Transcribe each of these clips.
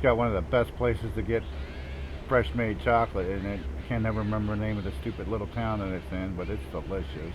got one of the best places to get fresh made chocolate, and I can't ever remember the name of the stupid little town that it's in, but it's delicious.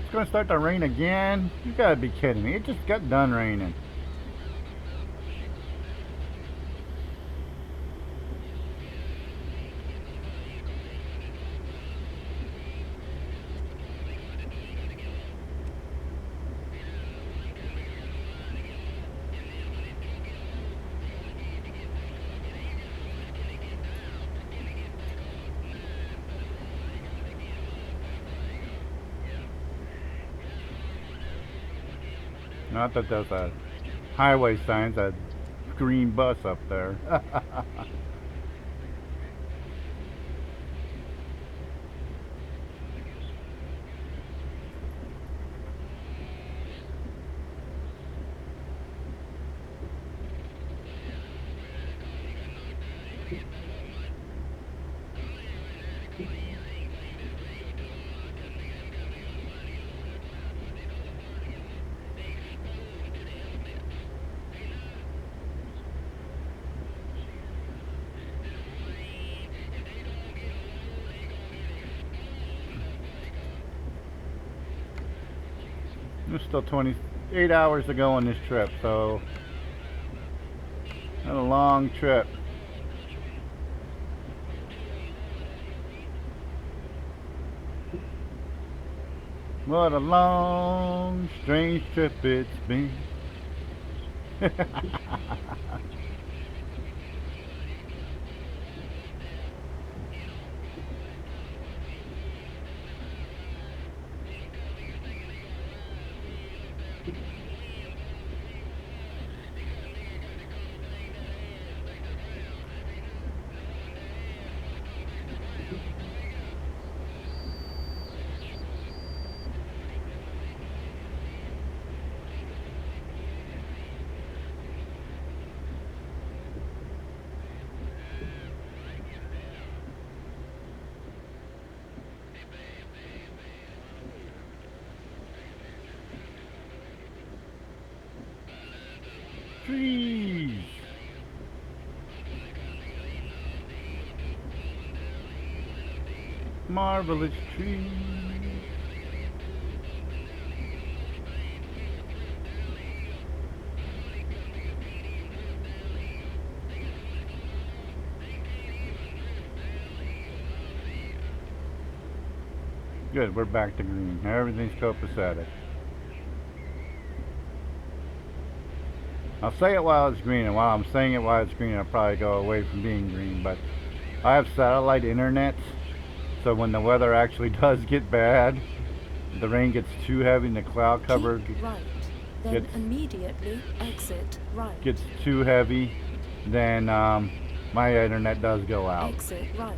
It's gonna start to rain again? You gotta be kidding me. It just got done raining. Not that there's a highway signs, a green bus up there. There's still 28 hours to go on this trip, so not a long trip. What a long, strange trip it's been. Trees. Marvelous trees. Good, we're back to green. Everything's copacetic. I'll say it while it's green, and while I'm saying it while it's green, I'll probably go away from being green, but I have satellite internet, so when the weather actually does get bad, the rain gets too heavy and the cloud cover right, then immediately exit right. Gets too heavy, then my internet does go out. Exit right.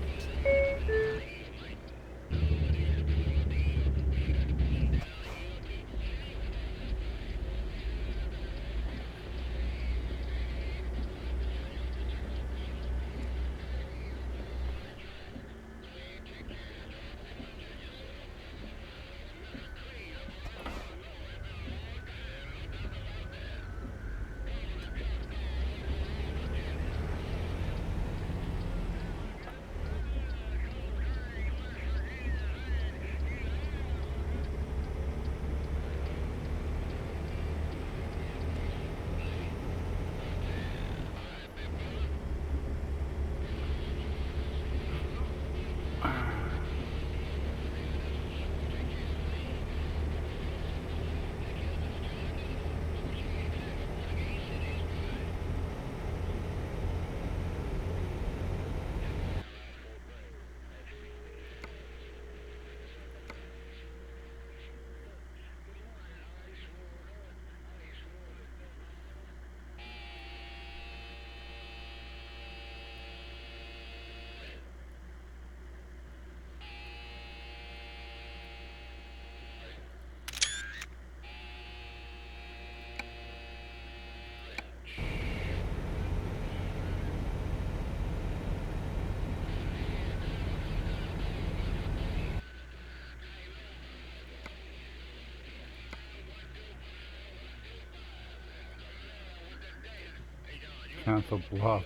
Council Bluffs.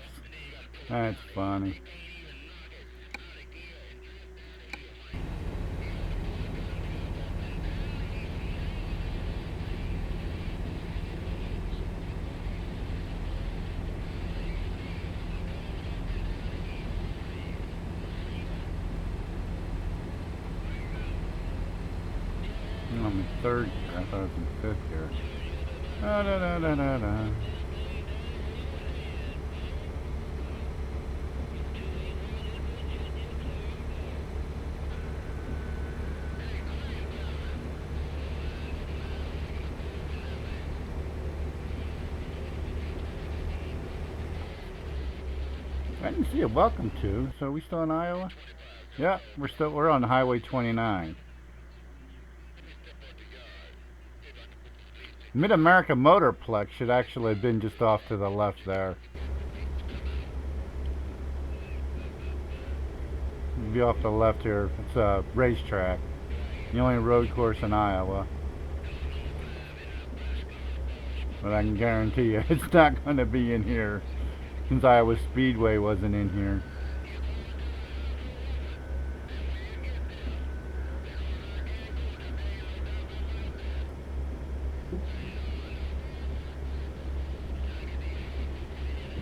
That's funny. I'm in third gear. I thought it was in fifth gear. Da, da, da, da, da, da. I didn't see a welcome to. So are we still in Iowa? Yeah, we're on Highway 29. Mid-America Motorplex should actually have been just off to the left there. It'll be off to the left here. It's a racetrack. The only road course in Iowa. But I can guarantee you it's not going to be in here, since Iowa Speedway wasn't in here.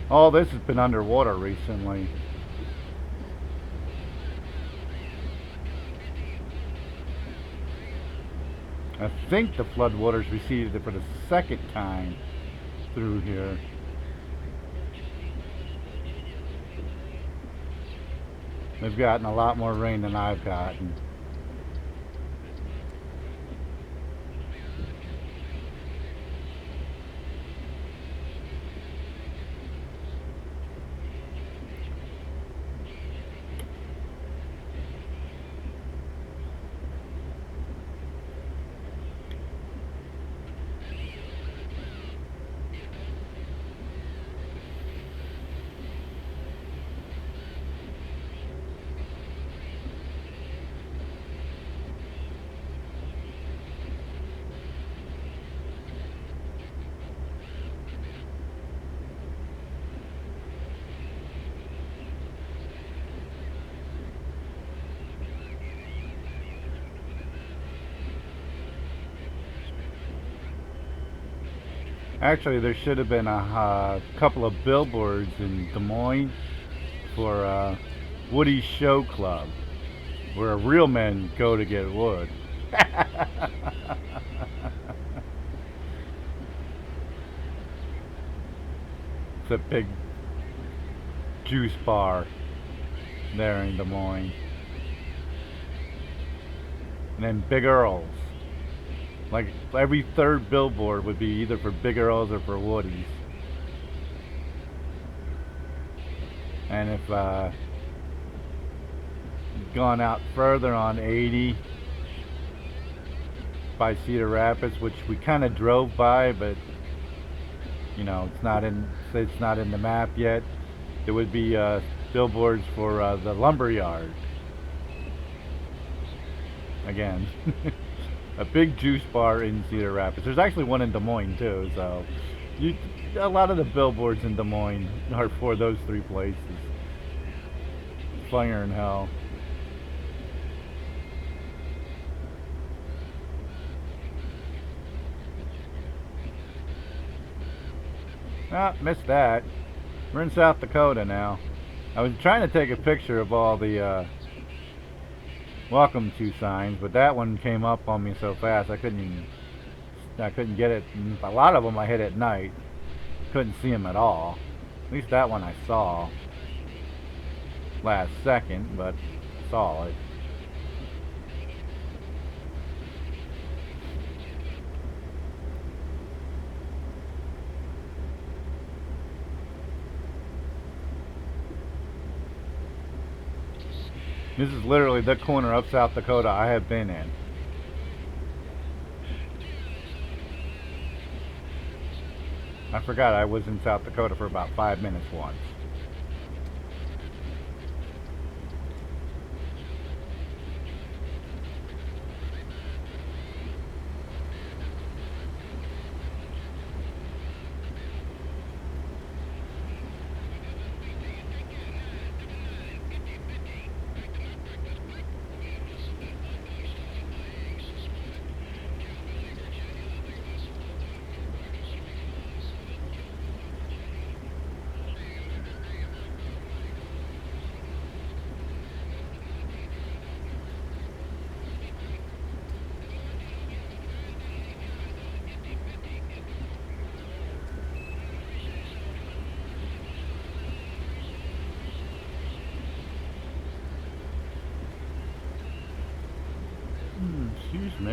All this has been underwater recently. I think the floodwaters receded it for the second time through here. They've gotten a lot more rain than I've gotten. Actually, there should have been a couple of billboards in Des Moines for Woody's Show Club, where real men go to get wood. It's a big juice bar there in Des Moines. And then Big Earl's. Like every third billboard would be either for Big Earl's or for Woody's. And if gone out further on 80 by Cedar Rapids, which we kind of drove by, but you know it's not in the map yet. There would be billboards for the lumber yard. Again. A big juice bar in Cedar Rapids. There's actually one in Des Moines too, so a lot of the billboards in Des Moines are for those three places. Fire in hell. Ah, missed that. We're in South Dakota now. I was trying to take a picture of all the welcome to signs, but that one came up on me so fast I couldn't get it. And a lot of them I hit at night, couldn't see them at all. At least that one I saw last second, but saw it. This is literally the corner of South Dakota I have been in. I forgot I was in South Dakota for about 5 minutes once.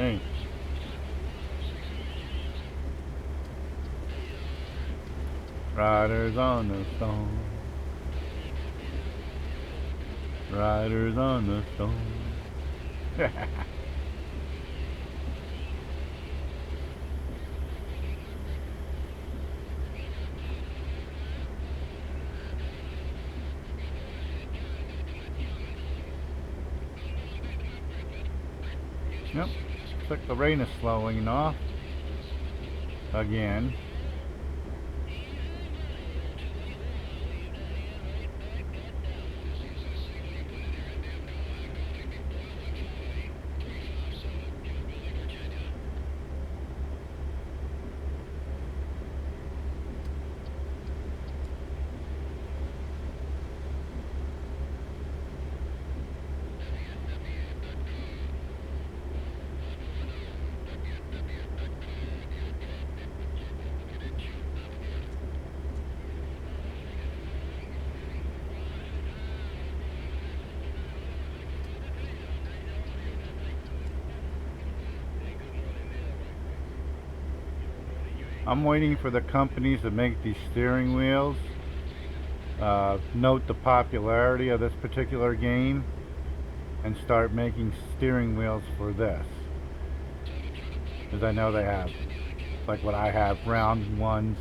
Hey. Riders on the storm. Riders on the storm. Yep, looks like the rain is slowing off again. I'm waiting for the companies that make these steering wheels note the popularity of this particular game and start making steering wheels for this, because I know they have, like what I have, round ones.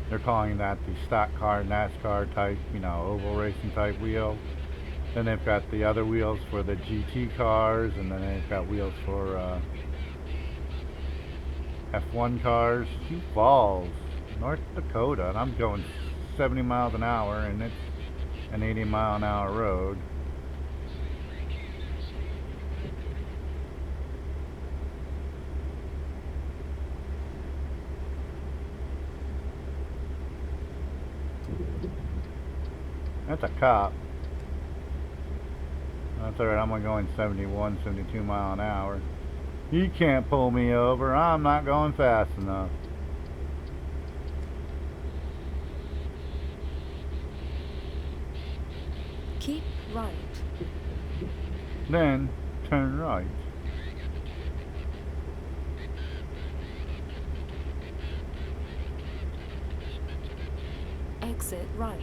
They're calling that the stock car NASCAR type, you know, oval racing type wheel. Then they've got the other wheels for the GT cars, and then they've got wheels for F1 cars. Sioux Falls, North Dakota, and I'm going 70 miles an hour, and it's an 80-mile-an-hour road. That's a cop. That's alright, I'm going 71, 72 mile an hour. He can't pull me over. I'm not going fast enough. Keep right. Then turn right. Exit right.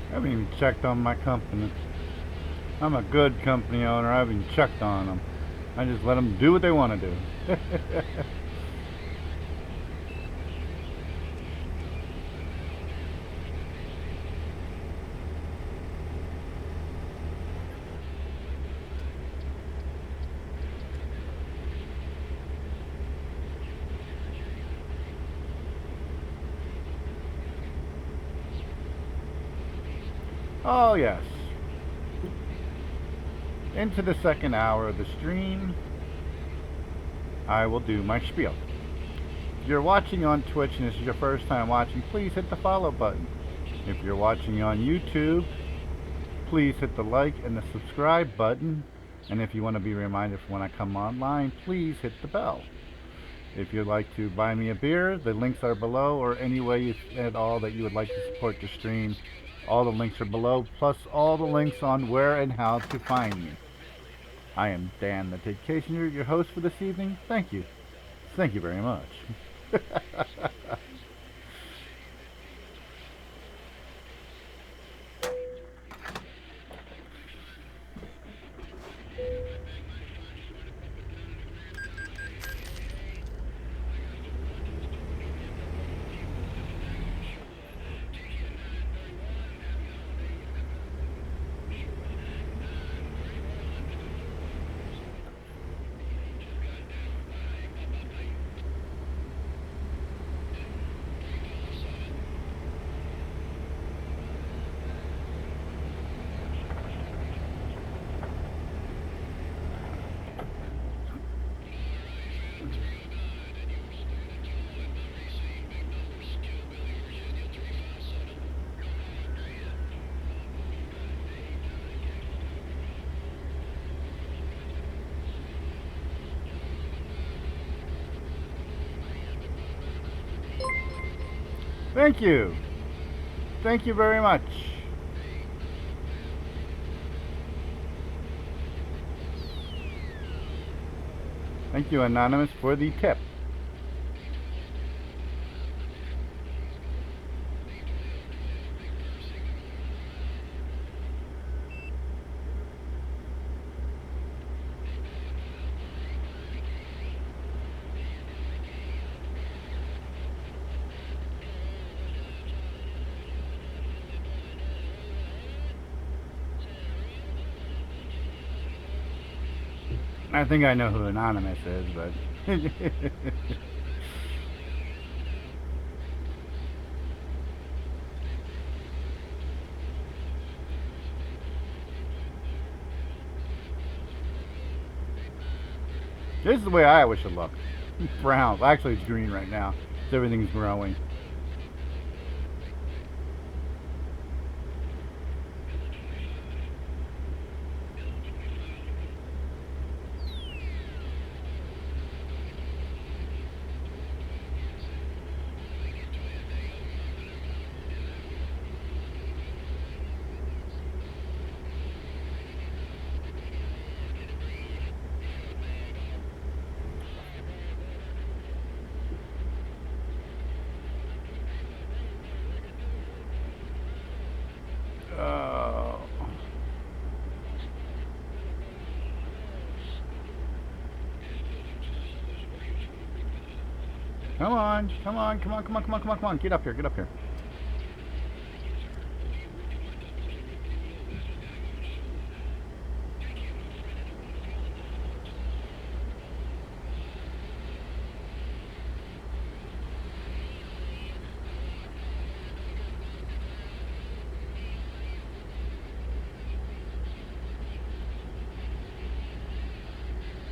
I haven't even checked on my company. I'm a good company owner. I haven't even checked on them. I just let them do what they want to do. Oh yes. Into the second hour of the stream, I will do my spiel. If you're watching on Twitch and this is your first time watching, please hit the follow button. If you're watching on YouTube, please hit the like and the subscribe button. And if you want to be reminded when I come online, please hit the bell. If you'd like to buy me a beer, the links are below, or any way at all that you would like to support the stream, all the links are below, plus all the links on where and how to find me. I am Dan the Vacationer, your host for this evening. Thank you. Thank you very much. Thank you. Thank you very much. Thank you, Anonymous, for the tip. I think I know who Anonymous is, but... This is the way I wish it looked. Brown. Actually, it's green right now. So everything's growing. Come on, come on, come on, come on, come on, come on, come on. Get up here, get up here.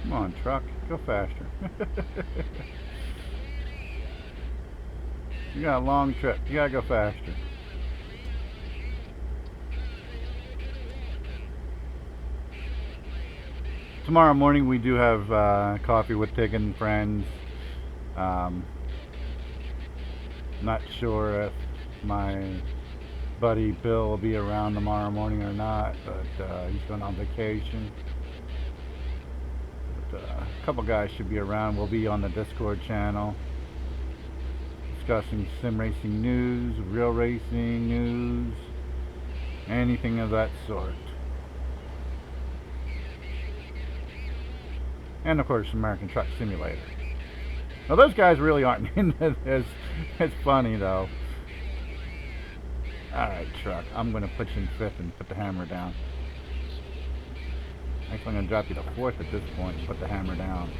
Come on, truck, go faster. You got a long trip. You gotta go faster. Tomorrow morning we do have coffee with Tig and friends. Not sure if my buddy Bill will be around tomorrow morning or not, but he's going on vacation. But, a couple guys should be around. We'll be on the Discord channel, discussing sim racing news, real racing news, anything of that sort. And of course, American Truck Simulator. Now those guys really aren't into this. It's funny though. Alright, truck. I'm going to put you in 5th and put the hammer down. Actually, I'm going to drop you to 4th at this point and put the hammer down.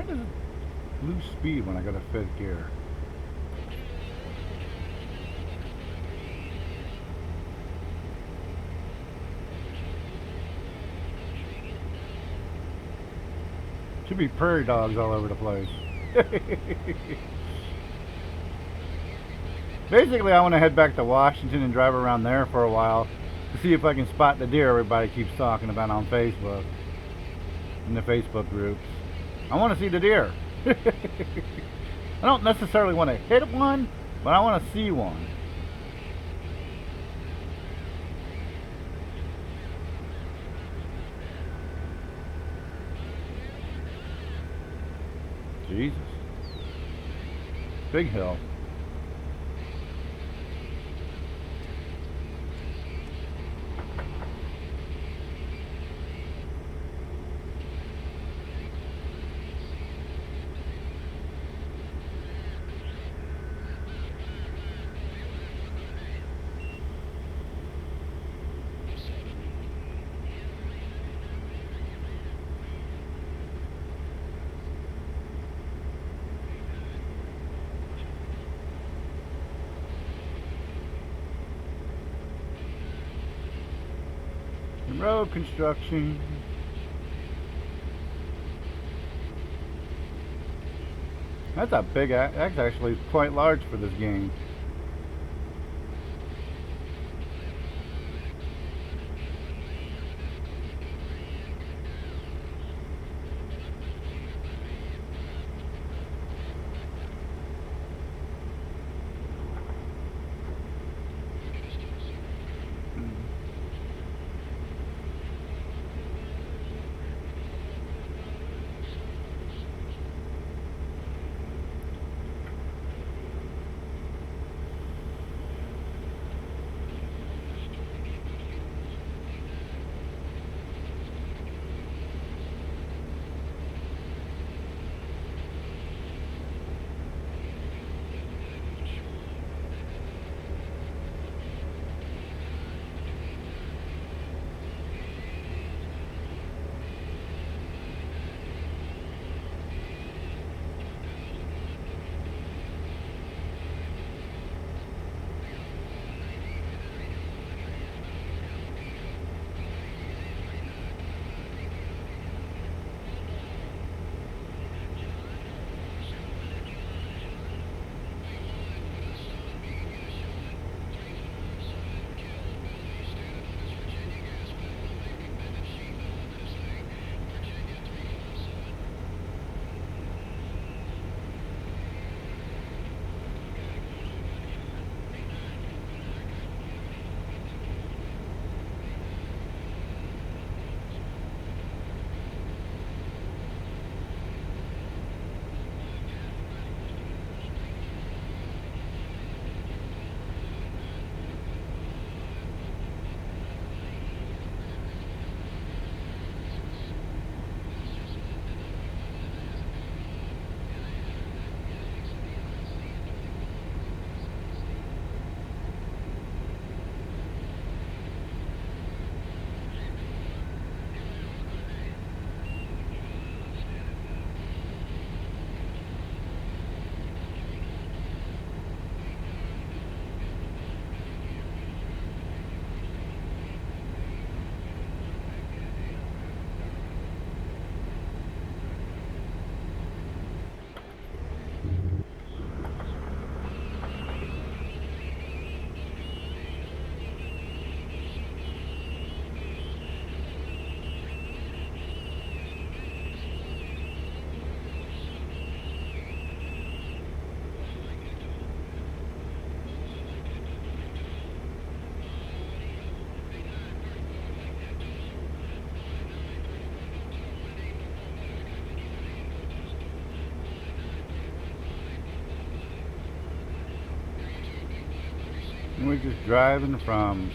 Why does it lose speed when I go to 5th gear? Should be prairie dogs all over the place. Basically, I want to head back to Washington and drive around there for a while to see if I can spot the deer everybody keeps talking about on Facebook, in the Facebook groups. I want to see the deer. I don't necessarily want to hit one, but I want to see one. Jesus. Big hill. Road construction. That's a big, that's actually quite large for this game. And we're just driving from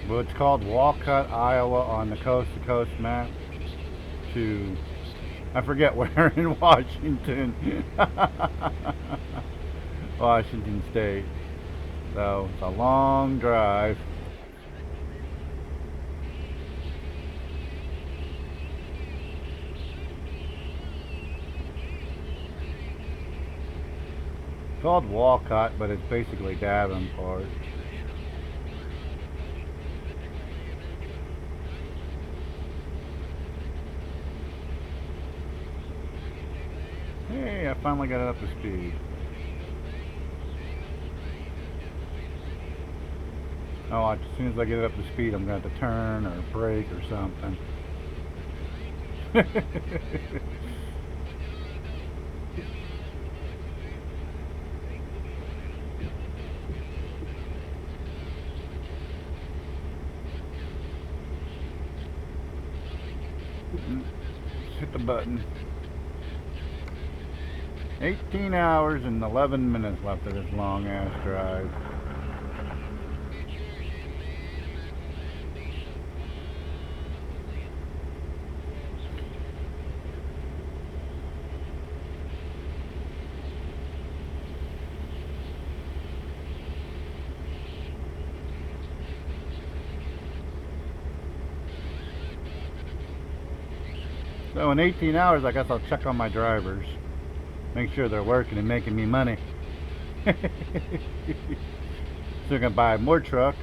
what's called Walcott, Iowa on the coast-to-coast map to, I forget where in Washington. Washington State. So it's a long drive. called Walcott, but it's basically Davenport. Hey, I finally got it up to speed. Oh, as soon as I get it up to speed, I'm going to have to turn or brake or something. Hit the button. 18 hours and 11 minutes left of this long ass drive. So in 18 hours, I guess I'll check on my drivers. Make sure they're working and making me money. So we're going to buy more trucks,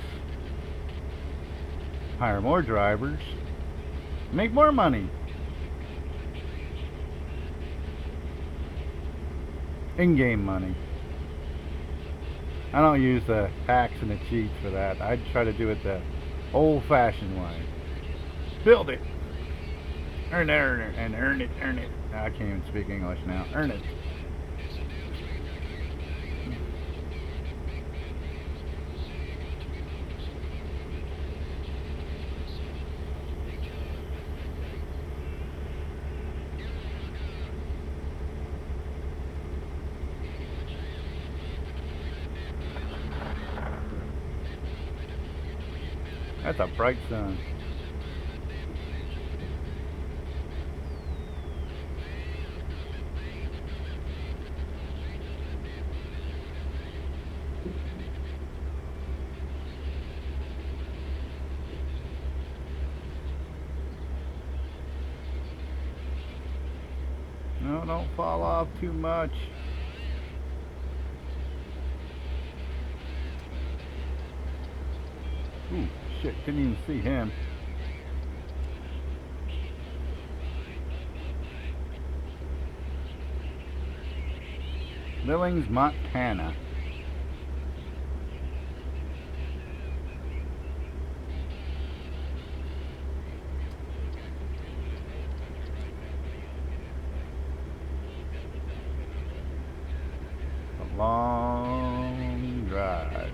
hire more drivers, make more money. In-game money. I don't use the hacks and the cheats for that. I try to do it the old-fashioned way. Build it. Earn it, and earn it, earn it. I can't even speak English now. Earn it. That's a bright sun. No, don't fall off too much. Ooh, shit, couldn't even see him. Billings, Montana. A long drive.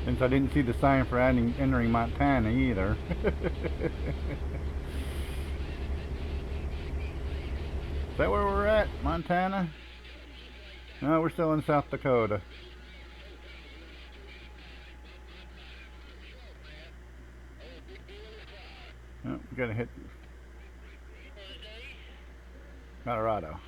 Since I didn't see the sign for entering Montana either. Is that where we're at? Montana? No, we're still in South Dakota. Oh, we gotta hit Colorado.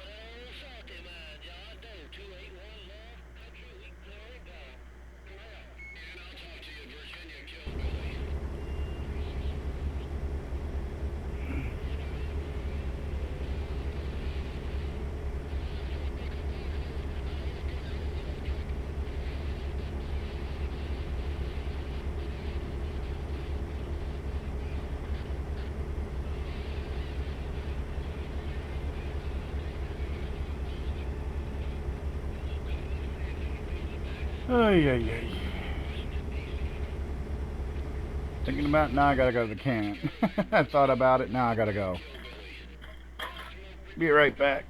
Ay, ay, ay. Thinking about it, now I gotta go to the camp. I thought about it, now I gotta go. Be right back.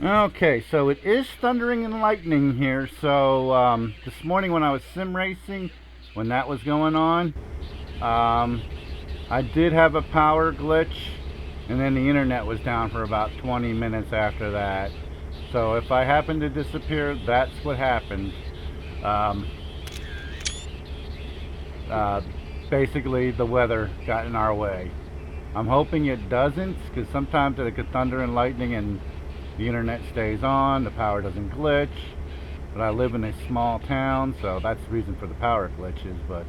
Okay, so it is thundering and lightning here. So this morning when I was sim racing, when that was going on, I did have a power glitch, and then the internet was down for about 20 minutes after that. So if I happen to disappear, that's what happened. Um, uh, Basically, the weather got in our way. I'm hoping it doesn't, because sometimes it could thunder and lightning and the internet stays on, the power doesn't glitch. But I live in a small town, so that's the reason for the power glitches. But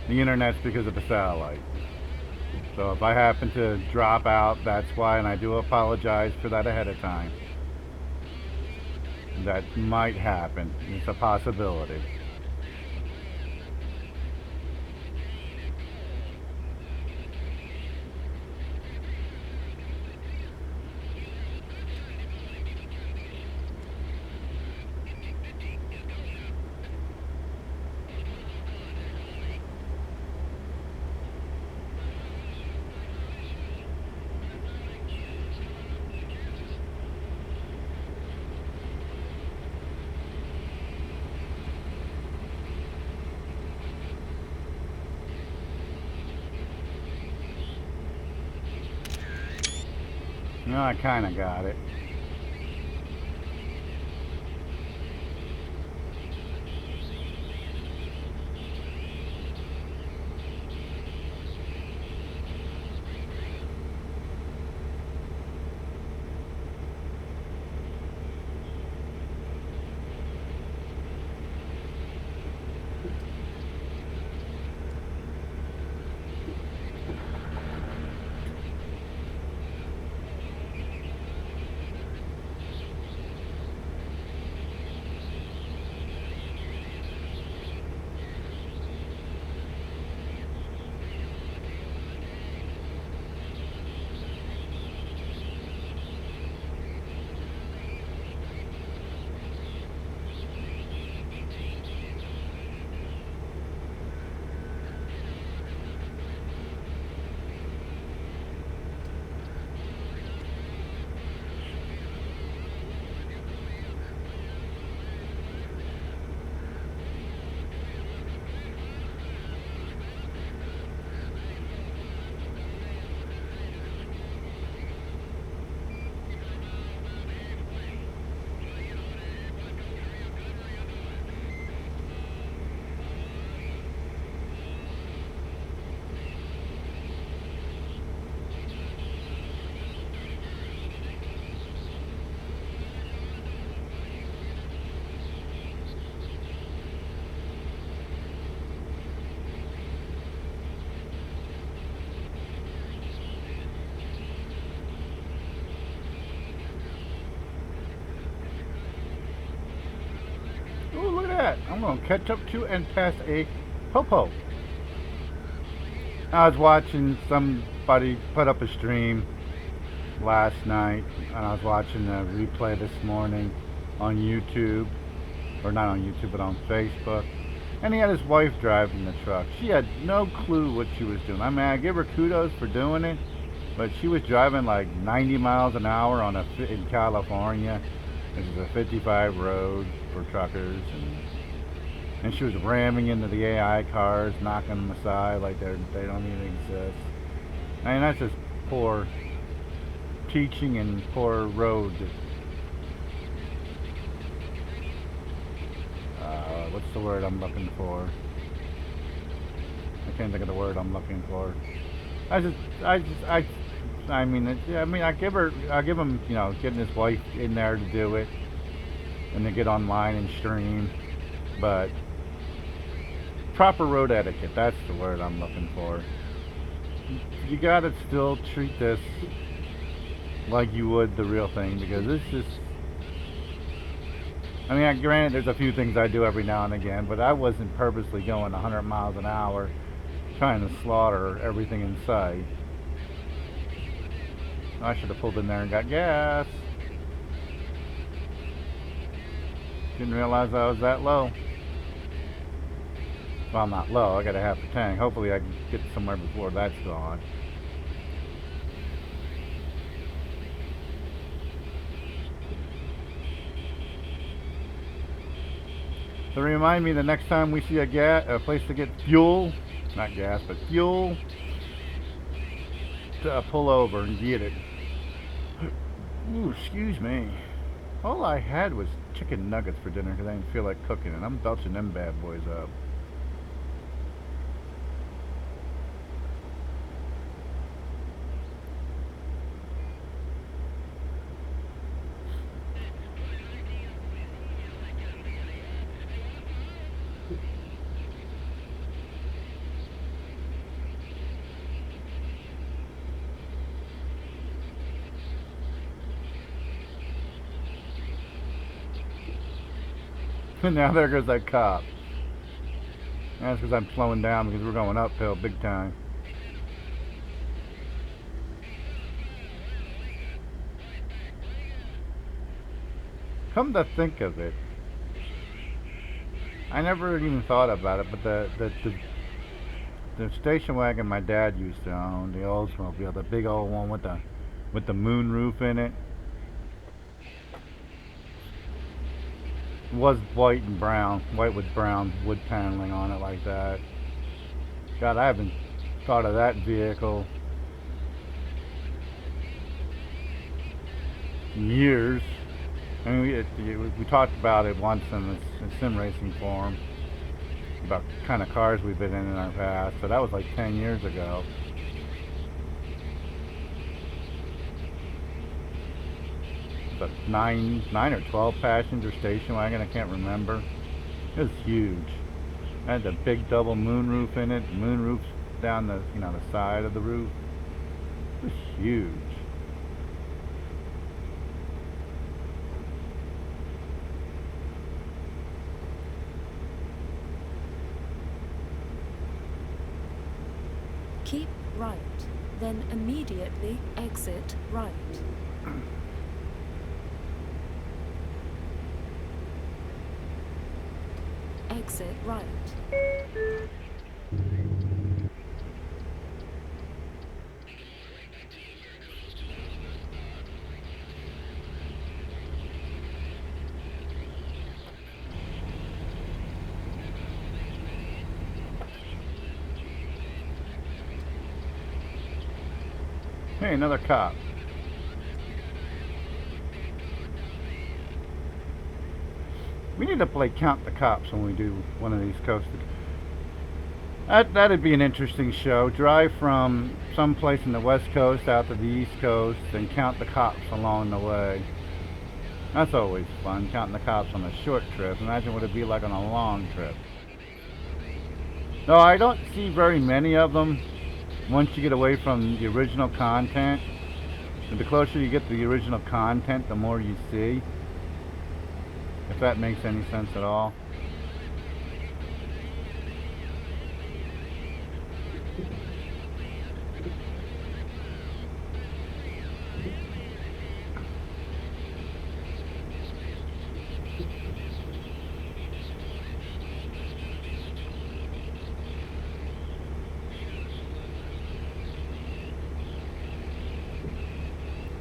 the internet's because of the satellite. So if I happen to drop out, that's why, and I do apologize for that ahead of time. That might happen. It's a possibility. No, I kind of got it. Oh, look at that. I'm going to catch up to and pass a popo. I was watching somebody put up a stream last night, and I was watching a replay this morning on YouTube, or not on YouTube, but on Facebook. And he had his wife driving the truck. She had no clue what she was doing. I mean, I give her kudos for doing it, but she was driving like 90 miles an hour in California. This is a 55 road for truckers, and she was ramming into the AI cars, knocking them aside like they don't even exist. I mean, that's just poor teaching and poor road. What's the word I'm looking for? I can't think of the word I'm looking for. I mean, I give him, you know, getting his wife in there to do it, and to get online and stream, but proper road etiquette, that's the word I'm looking for. You gotta still treat this like you would the real thing, because this is, I mean, granted, there's a few things I do every now and again, but I wasn't purposely going 100 miles an hour trying to slaughter everything in sight. I should have pulled in there and got gas. Didn't realize I was that low. Well, I'm not low. I got a half a tank. Hopefully I can get somewhere before that's gone. So remind me the next time we see a place to get fuel, not gas, but fuel, to pull over and get it. Ooh, excuse me. All I had was chicken nuggets for dinner because I didn't feel like cooking, and I'm belching them bad boys up. And now there goes that cop. That's because I'm slowing down because we're going uphill big time. Come to think of it, I never even thought about it, but the station wagon my dad used to own, the Oldsmobile, the big old one with the moon roof in it, was white and brown, white with brown wood paneling on it like that. God, I haven't thought of that vehicle in years. I mean, we talked about it once in the sim racing forum about the kind of cars we've been in our past. So that was like 10 years ago. But nine or 12 passenger station wagon, I can't remember. It was huge. It had the big double moon roof in it. Moon roofs down the the side of the roof. It was huge. Keep right, then immediately exit right. Exit right. Hey, another cop. We need to play Count the Cops when we do one of these coasts. That'd be an interesting show. Drive from some place in the West Coast out to the East Coast and count the cops along the way. That's always fun, counting the cops on a short trip. Imagine what it'd be like on a long trip. No, I don't see very many of them once you get away from the original content. And the closer you get to the original content, the more you see. If that makes any sense at all.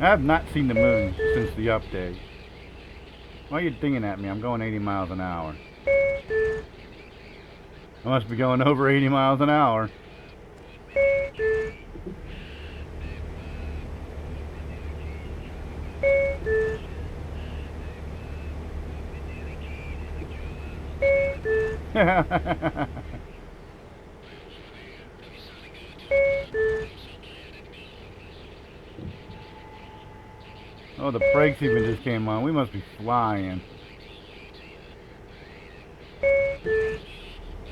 I have not seen the moon since the update. Why are you dinging at me? I'm going 80 miles an hour. I must be going over 80 miles an hour. Oh, the brakes even just came on. We must be flying.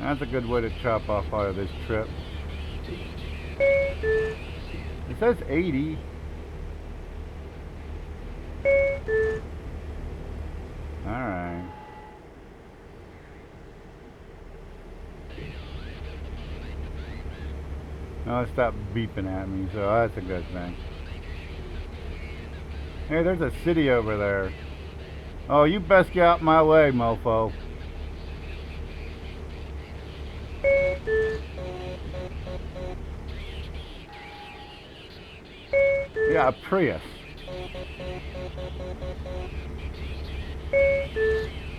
That's a good way to chop off out of this trip. It says 80. Alright. Oh, it stopped beeping at me, so that's a good thing. Hey, there's a city over there. Oh, you best get out my way, mofo. Yeah, a Prius.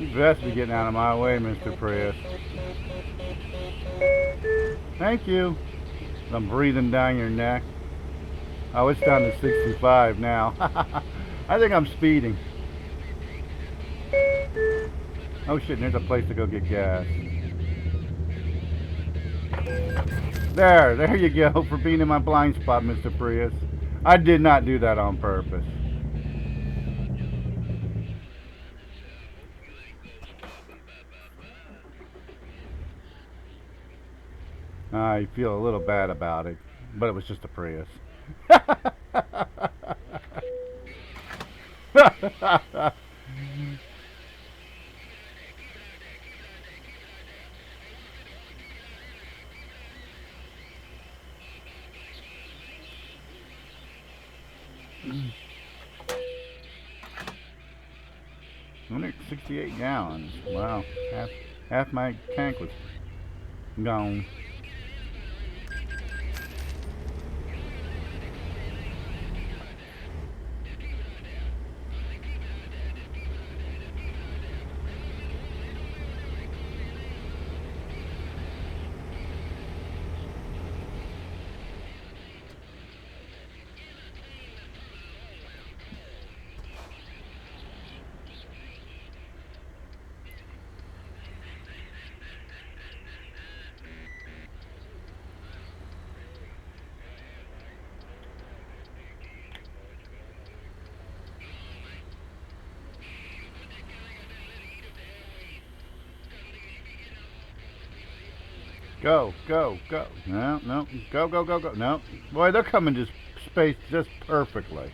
You best be getting out of my way, Mr. Prius. Thank you. I'm breathing down your neck. Oh, it's down to 65 now. I think I'm speeding. Oh shit, there's a place to go get gas. There you go, for being in my blind spot, Mr. Prius. I did not do that on purpose. I feel a little bad about it, but it was just a Prius. Only 68 gallons. Wow, half my tank was gone. Go, go, go. No, no. Go, go, go, go. No. Boy, they're coming to space just perfectly.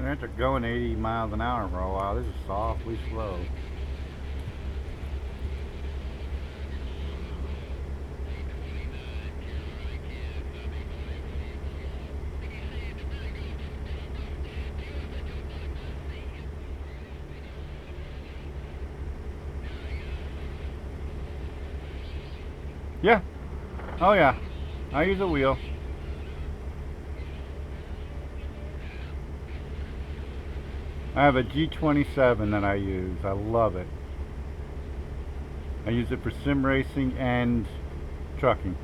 After going 80 miles an hour for a while, this is awfully slow. Yeah. Oh yeah. I use a wheel. I have a G27 that I use. I love it. I use it for sim racing and trucking.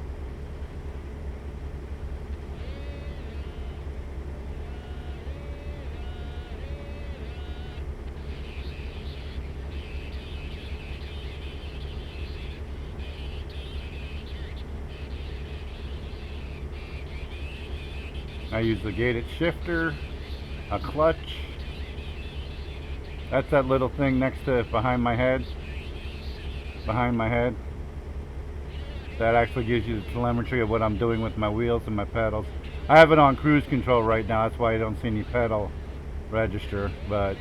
I use the gated shifter A clutch. That's that little thing next to behind my head. Behind my head. That actually gives you the telemetry of what I'm doing with my wheels and my pedals. I have it on cruise control right now. That's why you don't see any pedal register. But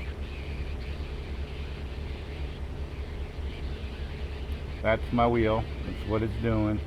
that's my wheel. That's what it's doing.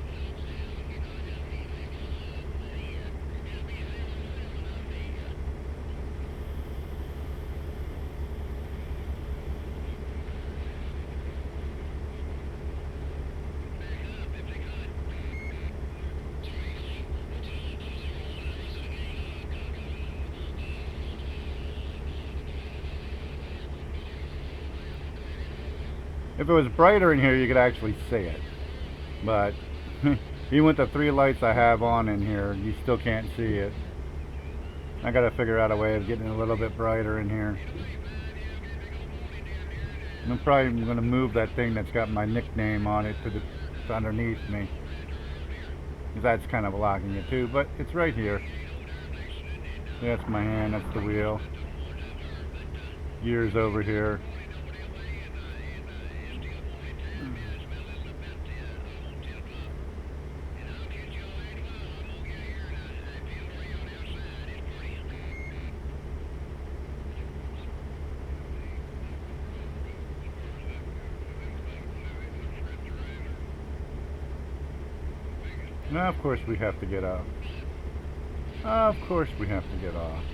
If it was brighter in here, you could actually see it. But even with the 3 lights I have on in here, you still can't see it. I gotta figure out a way of getting it a little bit brighter in here. I'm probably gonna move that thing that's got my nickname on it to underneath me. Because that's kind of blocking it too, but it's right here. That's my hand, that's the wheel. Gears over here. Now, of course we have to get off. Of course we have to get off.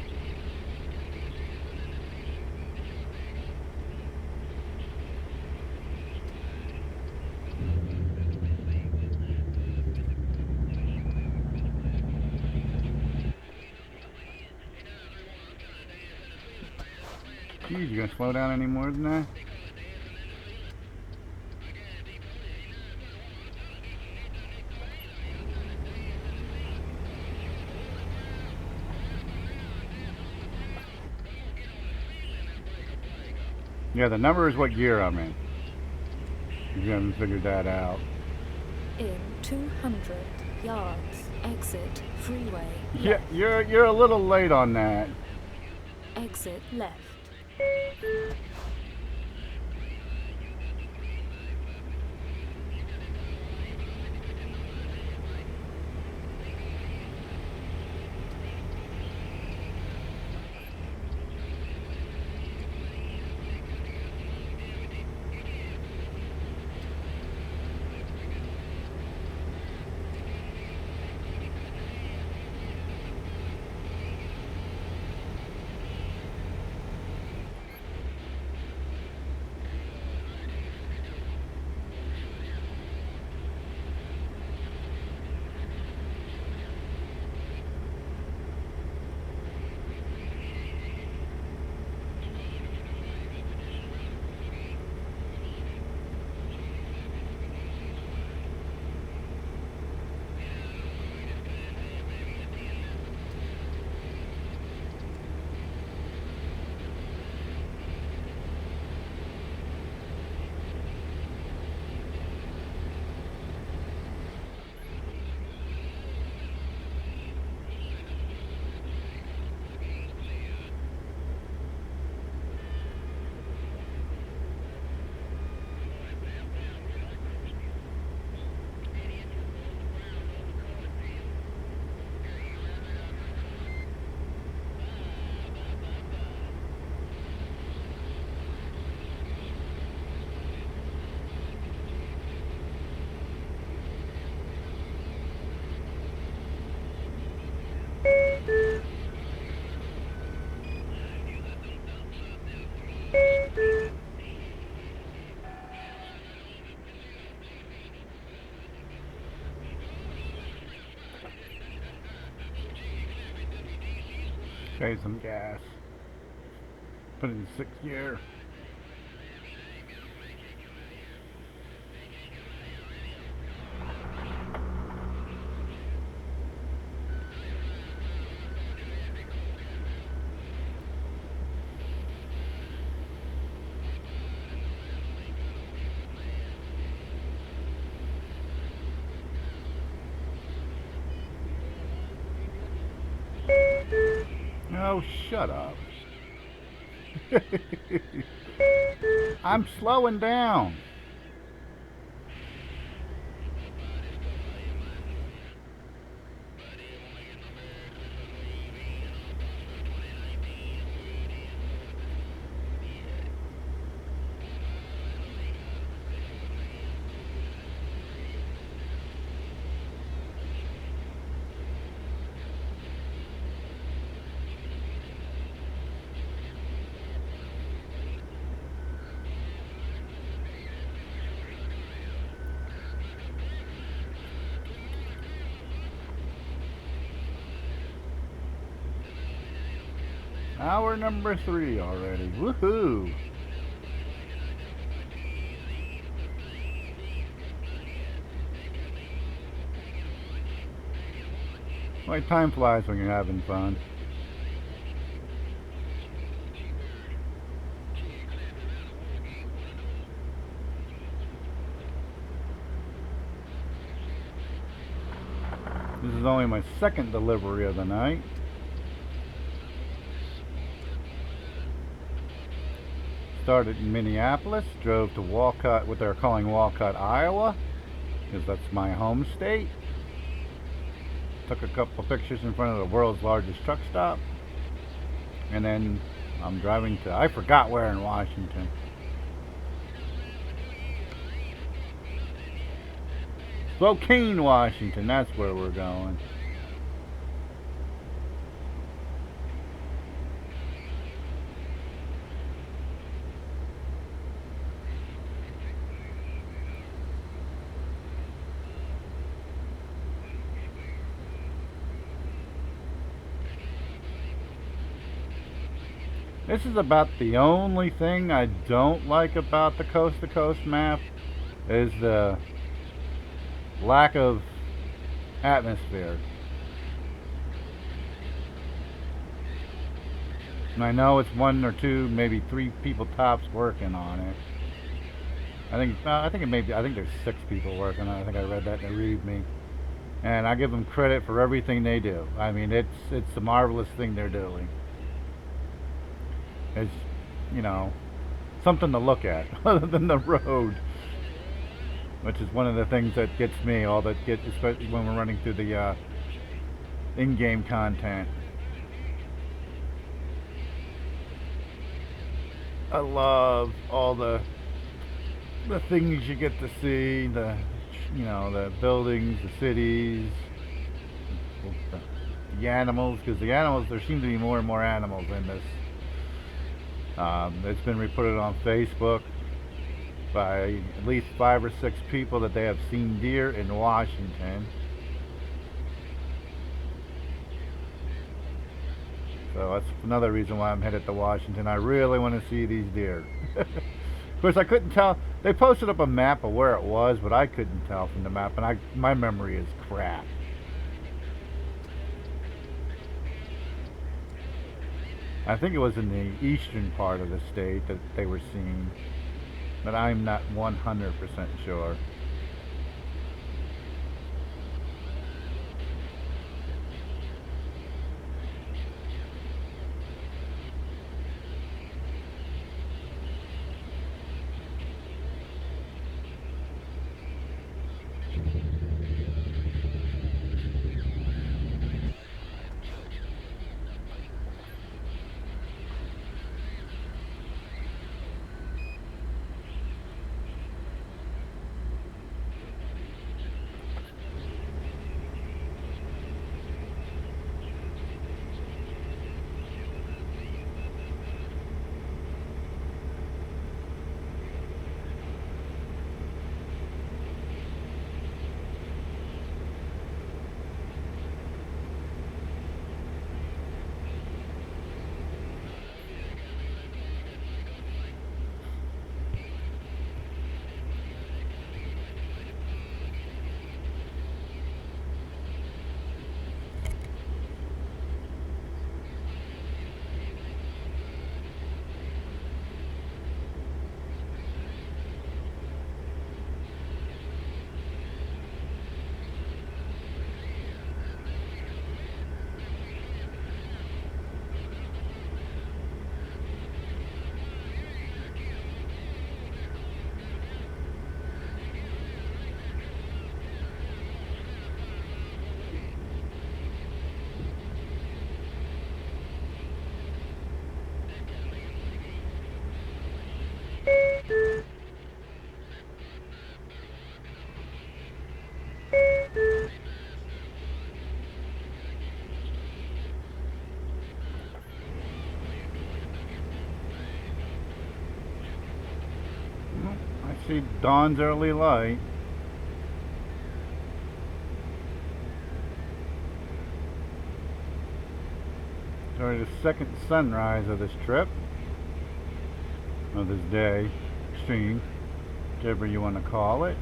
Geez, you gonna slow down any more than that? Yeah, the number is what gear I'm in. You haven't figured that out. In 200 yards, exit freeway. Yeah, you're a little late on that. Exit left. Save some gas. Put it in 6th gear. Oh, shut up. I'm slowing down. Hour number 3 already. Woohoo! Why time flies when you're having fun. This is only my second delivery of the night. Started in Minneapolis, drove to Walcott, what they're calling Walcott, Iowa, because that's my home state. Took a couple pictures in front of the world's largest truck stop. And then I'm driving to, I forgot where in Washington. Spokane, Washington, that's where we're going. This is about the only thing I don't like about the coast-to-coast map is the lack of atmosphere. And I know it's 1 or 2, maybe 3 people tops working on it. I think there's 6 people working on it. I think I read that in the README. And I give them credit for everything they do. I mean, it's a marvelous thing they're doing. It's, you know, something to look at other than the road, which is one of the things that gets me, especially when we're running through the in-game content. I love all the things you get to see, the buildings, the cities, the animals, because there seem to be more and more animals in this. It's been reported on Facebook by at least 5 or 6 people that they have seen deer in Washington. So that's another reason why I'm headed to Washington. I really want to see these deer. Of course, I couldn't tell. They posted up a map of where it was, but I couldn't tell from the map, and my memory is crap. I think it was in the eastern part of the state that they were seen, but I'm not 100% sure. see dawn's early light. It's already the second sunrise of this trip, of this day, stream, whichever you want to call it.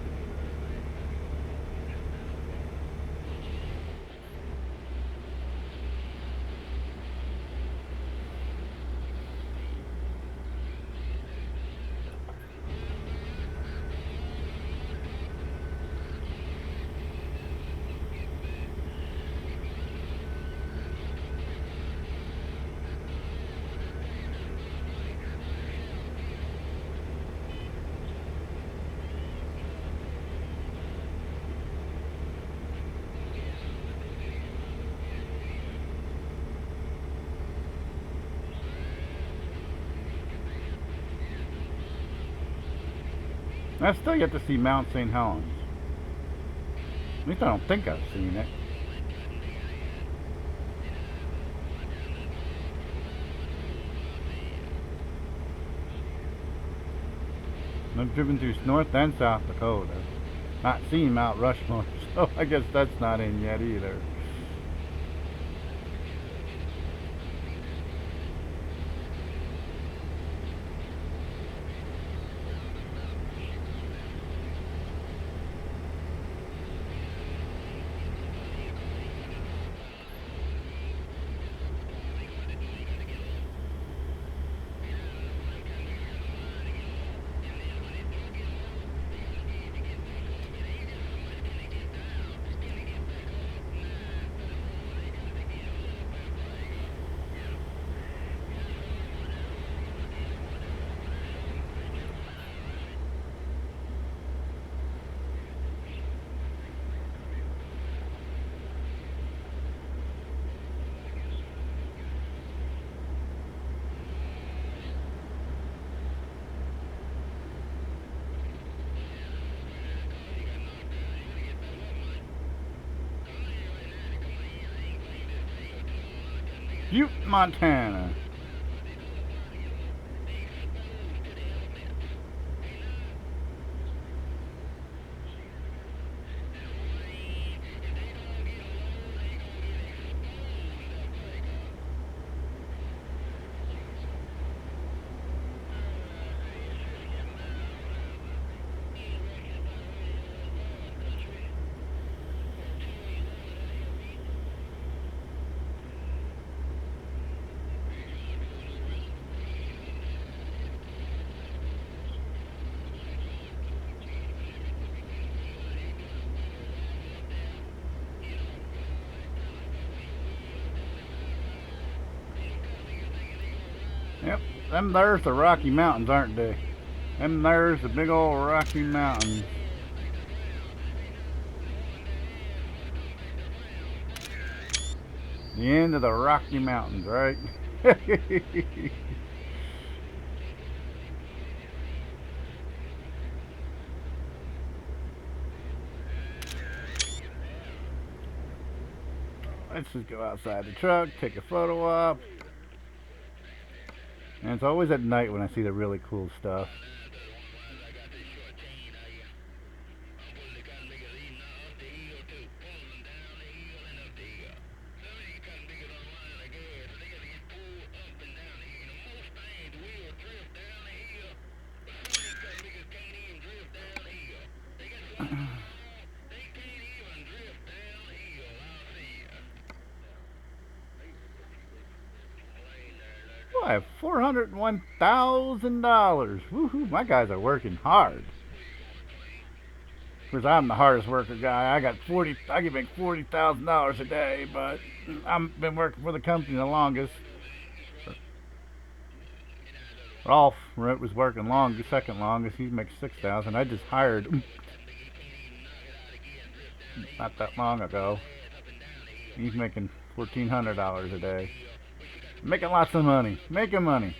I still yet to see Mount St. Helens. At least I don't think I've seen it. I've driven through North and South Dakota. Not seen Mount Rushmore, so I guess that's not in yet either. Butte, Montana. Yep, them there's the Rocky Mountains, aren't they? Them there's the big old Rocky Mountains. The end of the Rocky Mountains, right? Let's just go outside the truck, take a photo op. And it's always at night when I see the really cool stuff. I have $401,000. Woohoo! My guys are working hard. Of course, I'm the hardest worker guy. I can make $40,000 a day, but I've been working for the company the longest. Rolf was working second longest. He makes $6,000. I just hired him not that long ago. He's making $1,400 a day. Making lots of money. Making money.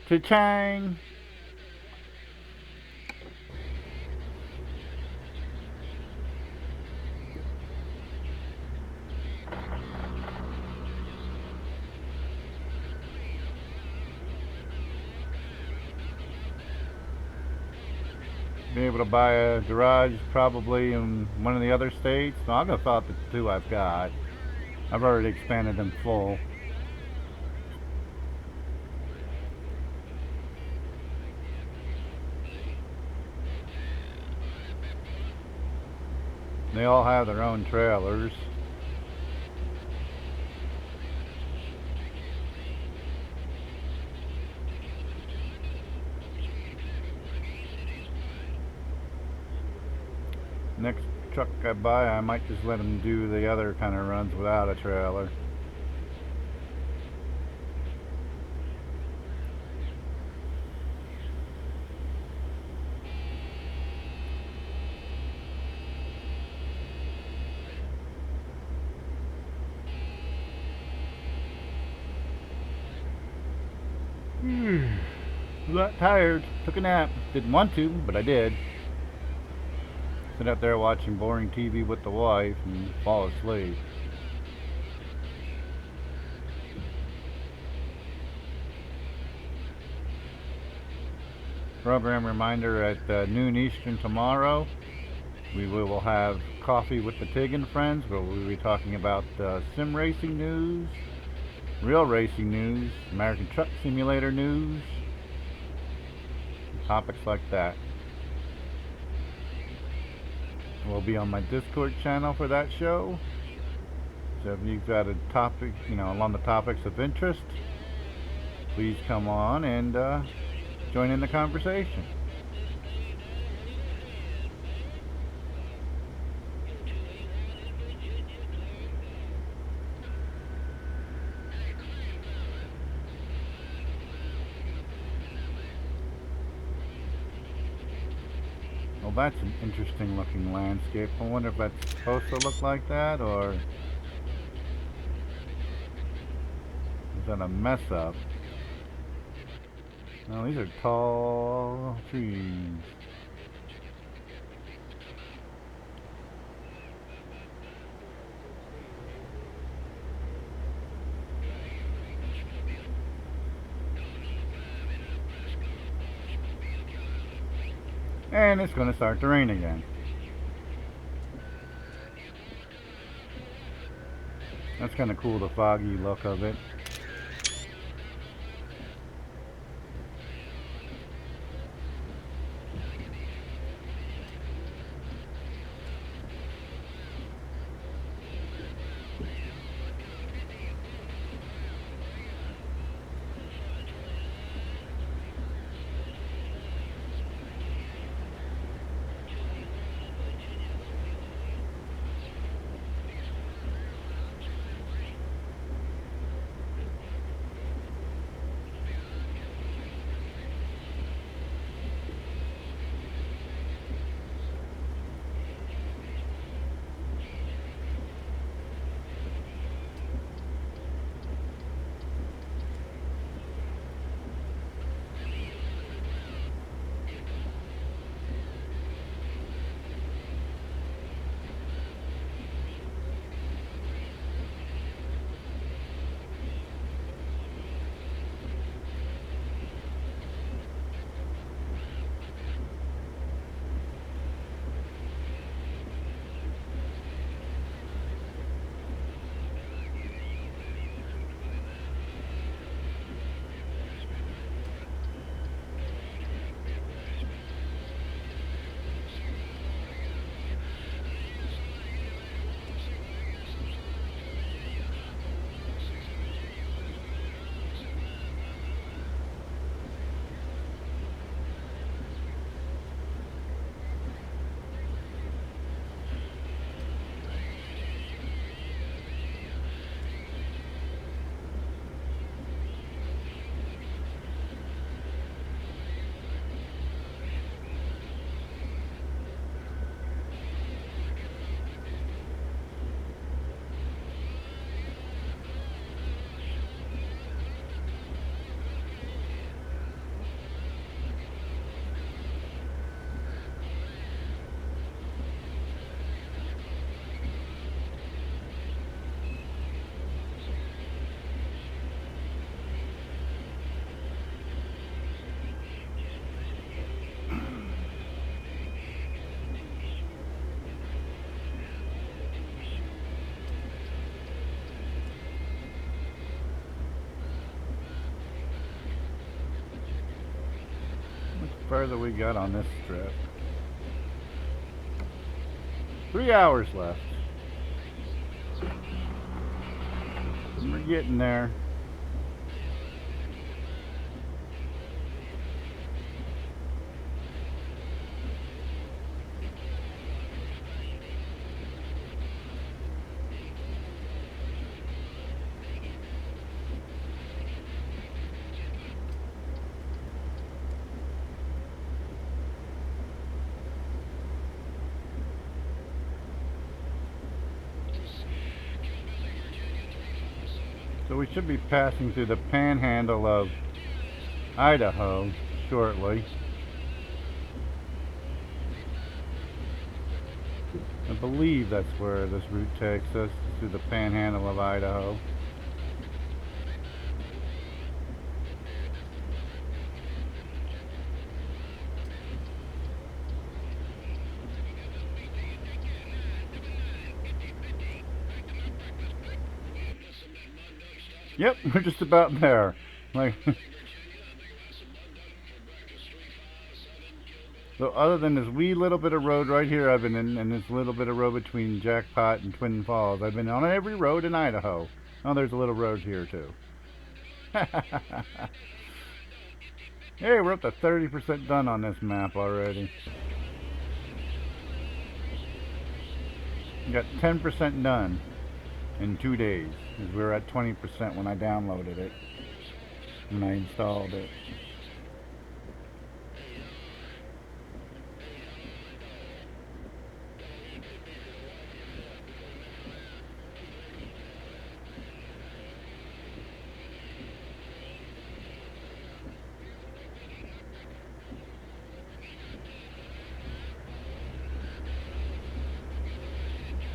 Cha-chang! be able to buy a garage probably in one of the other states. No, I'm gonna fill out the two I've got. I've already expanded them full. They all have their own trailers. Next truck I buy, I might just let them do the other kind of runs without a trailer. Got tired, took a nap. Didn't want to, but I did. Sit out there watching boring TV with the wife and fall asleep. Program reminder at noon Eastern tomorrow. We will have Coffee with the Tig and Friends, where we'll be talking about sim racing news, real racing news, American Truck Simulator news, topics like that. We'll be on my Discord channel for that show. So if you've got a topic, along the topics of interest, please come on and join in the conversation. Well, that's an interesting looking landscape. I wonder if that's supposed to look like that, or is that a mess up? No, these are tall trees. And it's going to start to rain again. That's kind of cool, the foggy look of it. further we got on this trip? 3 hours left. We're getting there. So we should be passing through the panhandle of Idaho shortly. I believe that's where this route takes us, through the panhandle of Idaho. Yep, we're just about there. Like, so other than this wee little bit of road right here I've been in, and this little bit of road between Jackpot and Twin Falls, I've been on every road in Idaho. Oh, there's a little road here too. Hey, we're up to 30% done on this map already. We got 10% done in 2 days, because we were at 20% when I downloaded it, when I installed it.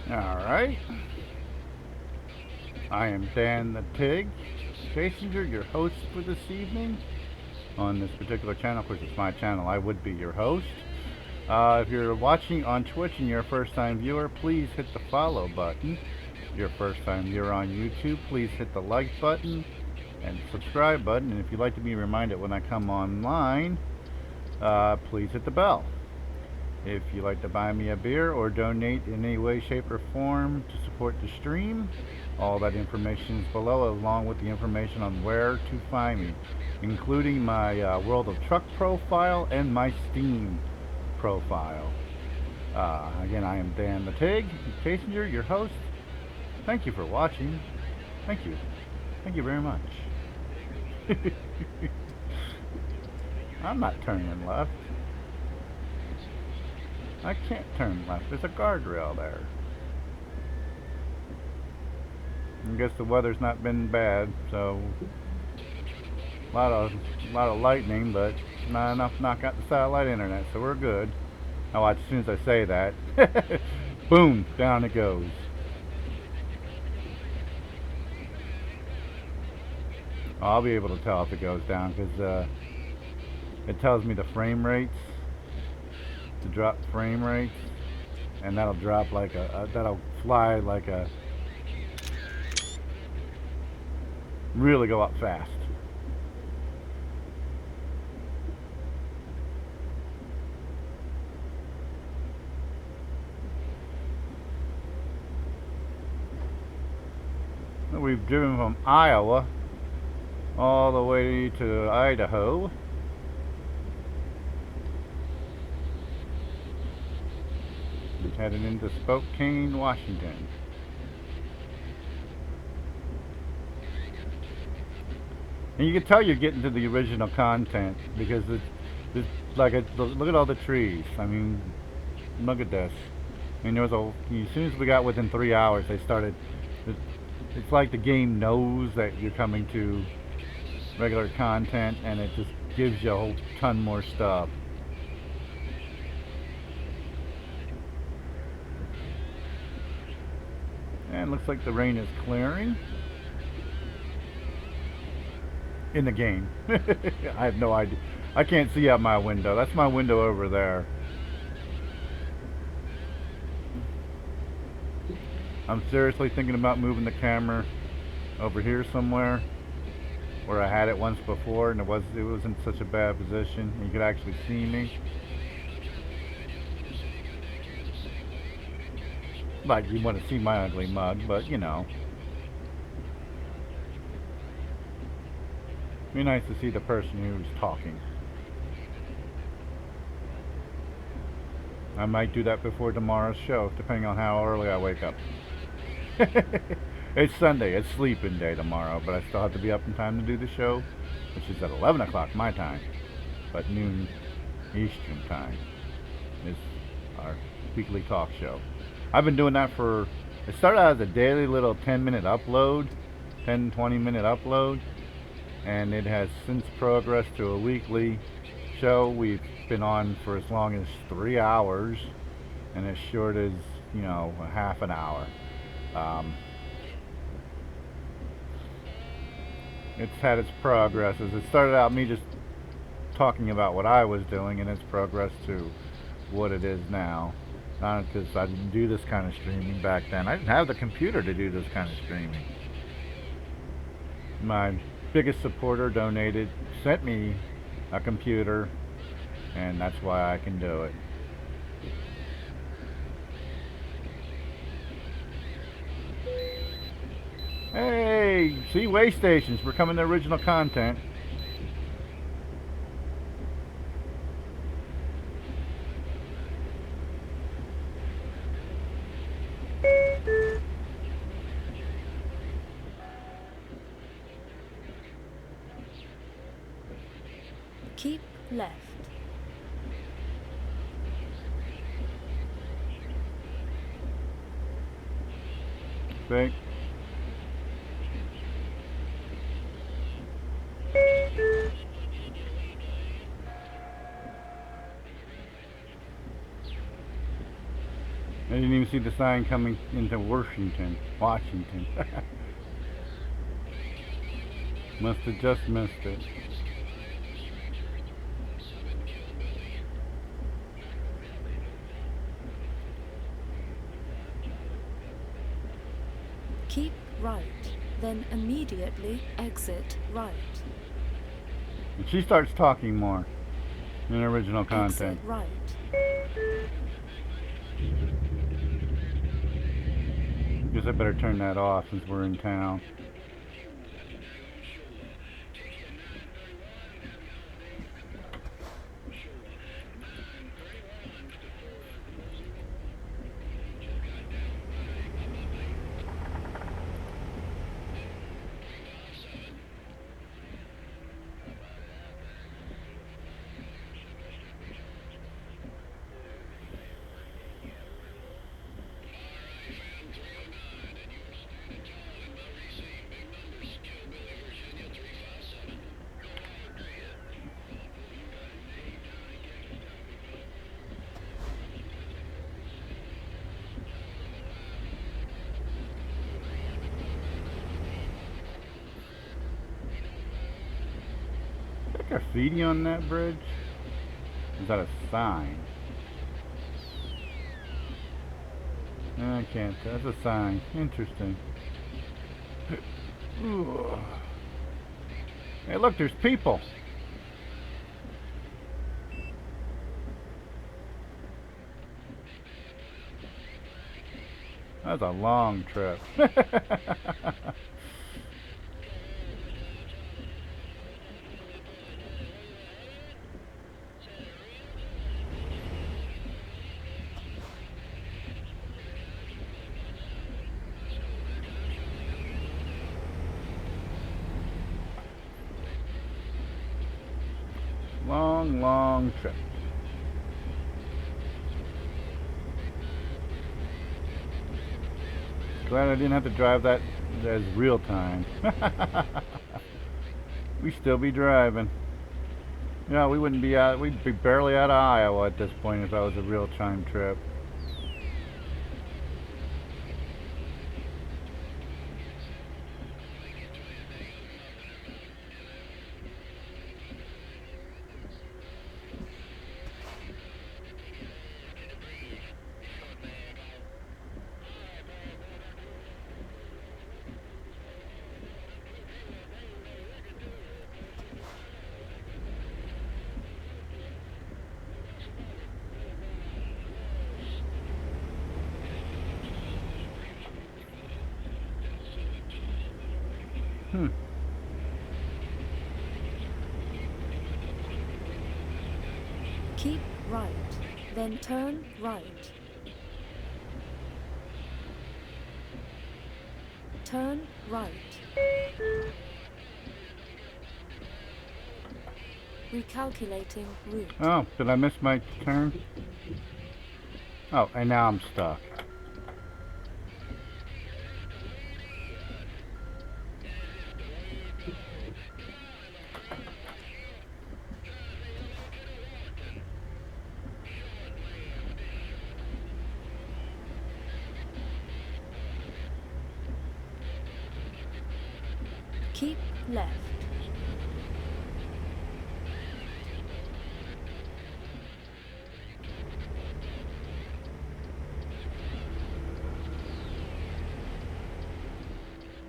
Alright, I am Dan the Pig Chasinger, your host for this evening on this particular channel. Of course, it's my channel, I would be your host. If you're watching on Twitch and you're a first time viewer, please hit the follow button. If you're a first time viewer on YouTube, please hit the like button and subscribe button. And if you'd like to be reminded when I come online, please hit the bell. If you'd like to buy me a beer or donate in any way, shape, or form to support the stream, all that information is below, along with the information on where to find me, including my World of Truck profile and my Steam profile. Again, I am Dan the Pig Chasinger, your host. Thank you for watching. Thank you. Thank you very much. I'm not turning left. I can't turn left. There's a guardrail there. I guess the weather's not been bad, so a lot of lightning, but not enough to knock out the satellite internet, so we're good. Now watch, as soon as I say that, boom, down it goes. I'll be able to tell if it goes down because it tells me the frame rates. To drop frame rates, and that'll drop like that'll fly like a, really go up fast. We've driven from Iowa all the way to Idaho. Heading into Spokane, Washington. And you can tell you're getting to the original content because it's like look at all the trees. I mean, look at this. I mean, there was as soon as we got within 3 hours, they started. It's like the game knows that you're coming to regular content, and it just gives you a whole ton more stuff. And looks like the rain is clearing in the game. I have no idea. I can't see out my window. That's my window over there. I'm seriously thinking about moving the camera over here somewhere, where I had it once before, and it wasn't such a bad position. You could actually see me. Like you want to see my ugly mug, but you know. Be nice to see the person who's talking. I might do that before tomorrow's show, depending on how early I wake up. It's Sunday, it's sleeping day tomorrow, but I still have to be up in time to do the show, which is at 11 o'clock my time, but noon Eastern time is our weekly talk show. I've been doing that it started out as a daily little 10-minute upload, 20-minute upload, and it has since progressed to a weekly show. We've been on for as long as 3 hours, and as short as, you know, a half an hour. It's had its progresses. It started out me just talking about what I was doing, and it's progressed to what it is now. Not because I didn't do this kind of streaming back then. I didn't have the computer to do this kind of streaming. My biggest supporter sent me a computer, and that's why I can do it. Hey, see, way stations, we're coming to original content. Keep left. See? I didn't even see the sign coming into Washington. Must have just missed it. Keep right, then immediately exit right. And she starts talking more in original content. Exit right. Guess I better turn that off since we're in town. Graffiti on that bridge? Is that a sign? I can't tell. That's a sign. Interesting. Hey, look, there's people. That's a long trip. Long trip. Glad I didn't have to drive that as real time. We still be driving. You know, we'd be barely out of Iowa at this point if that was a real time trip. Keep right, then turn right. Turn right. Recalculating route. Oh, did I miss my turn? Oh, and now I'm stuck. Keep left.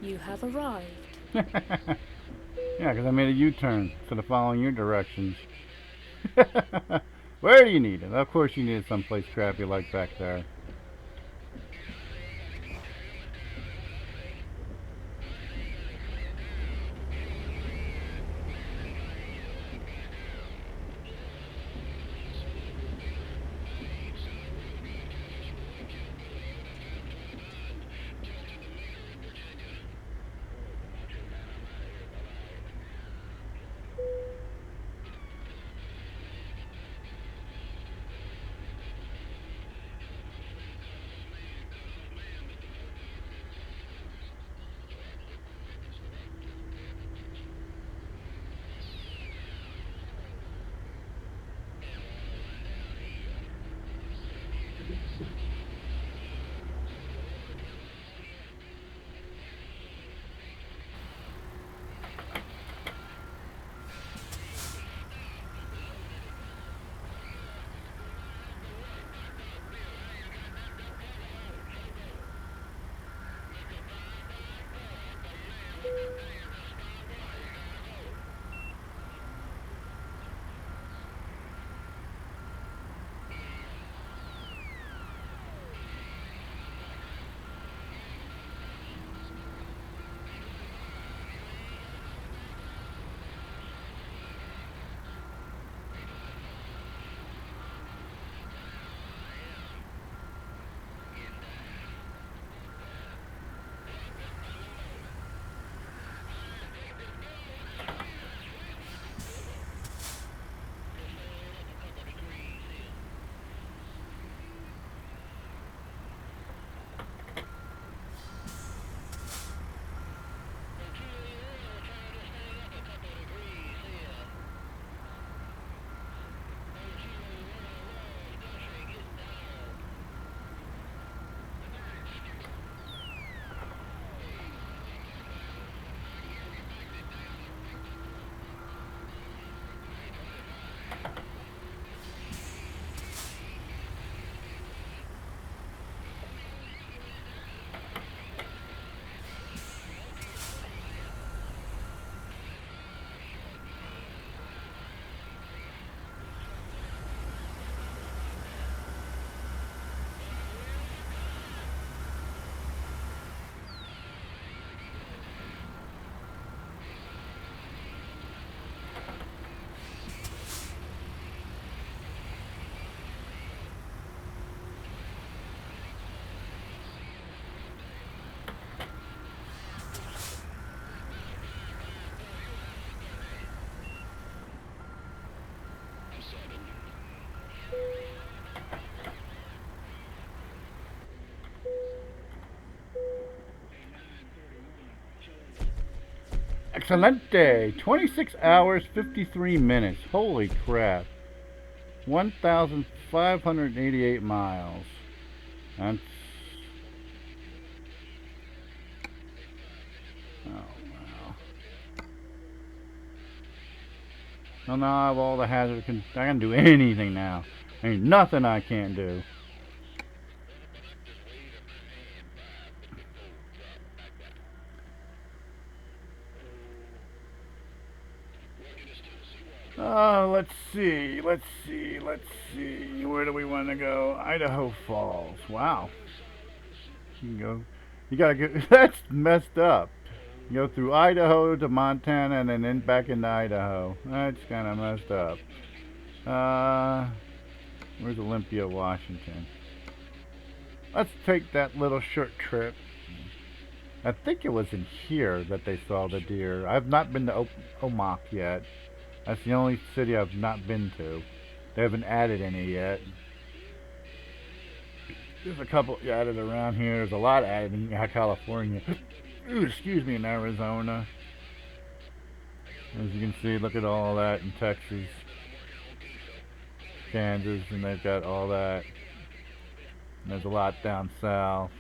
You have arrived. Yeah, because I made a U-turn instead of following your directions. Where do you need it? Of course you need it someplace crappy like back there. Excelente! 26 hours, 53 minutes. Holy crap. 1,588 miles. That's... Oh, wow. Well, now I have all the hazard. I can do anything now. Ain't nothing I can't do. Oh, let's see. Where do we want to go? Idaho Falls. Wow. You can go. You gotta go. That's messed up. Go through Idaho to Montana and then back into Idaho. That's kind of messed up. Where's Olympia, Washington? Let's take that little short trip. I think it was in here that they saw the deer. I've not been to Omak yet. That's the only city I've not been to. They haven't added any yet. There's a couple added around here. There's a lot added in California. Ooh, excuse me, in Arizona. As you can see, look at all that in Texas, Kansas, and they've got all that. And there's a lot down south.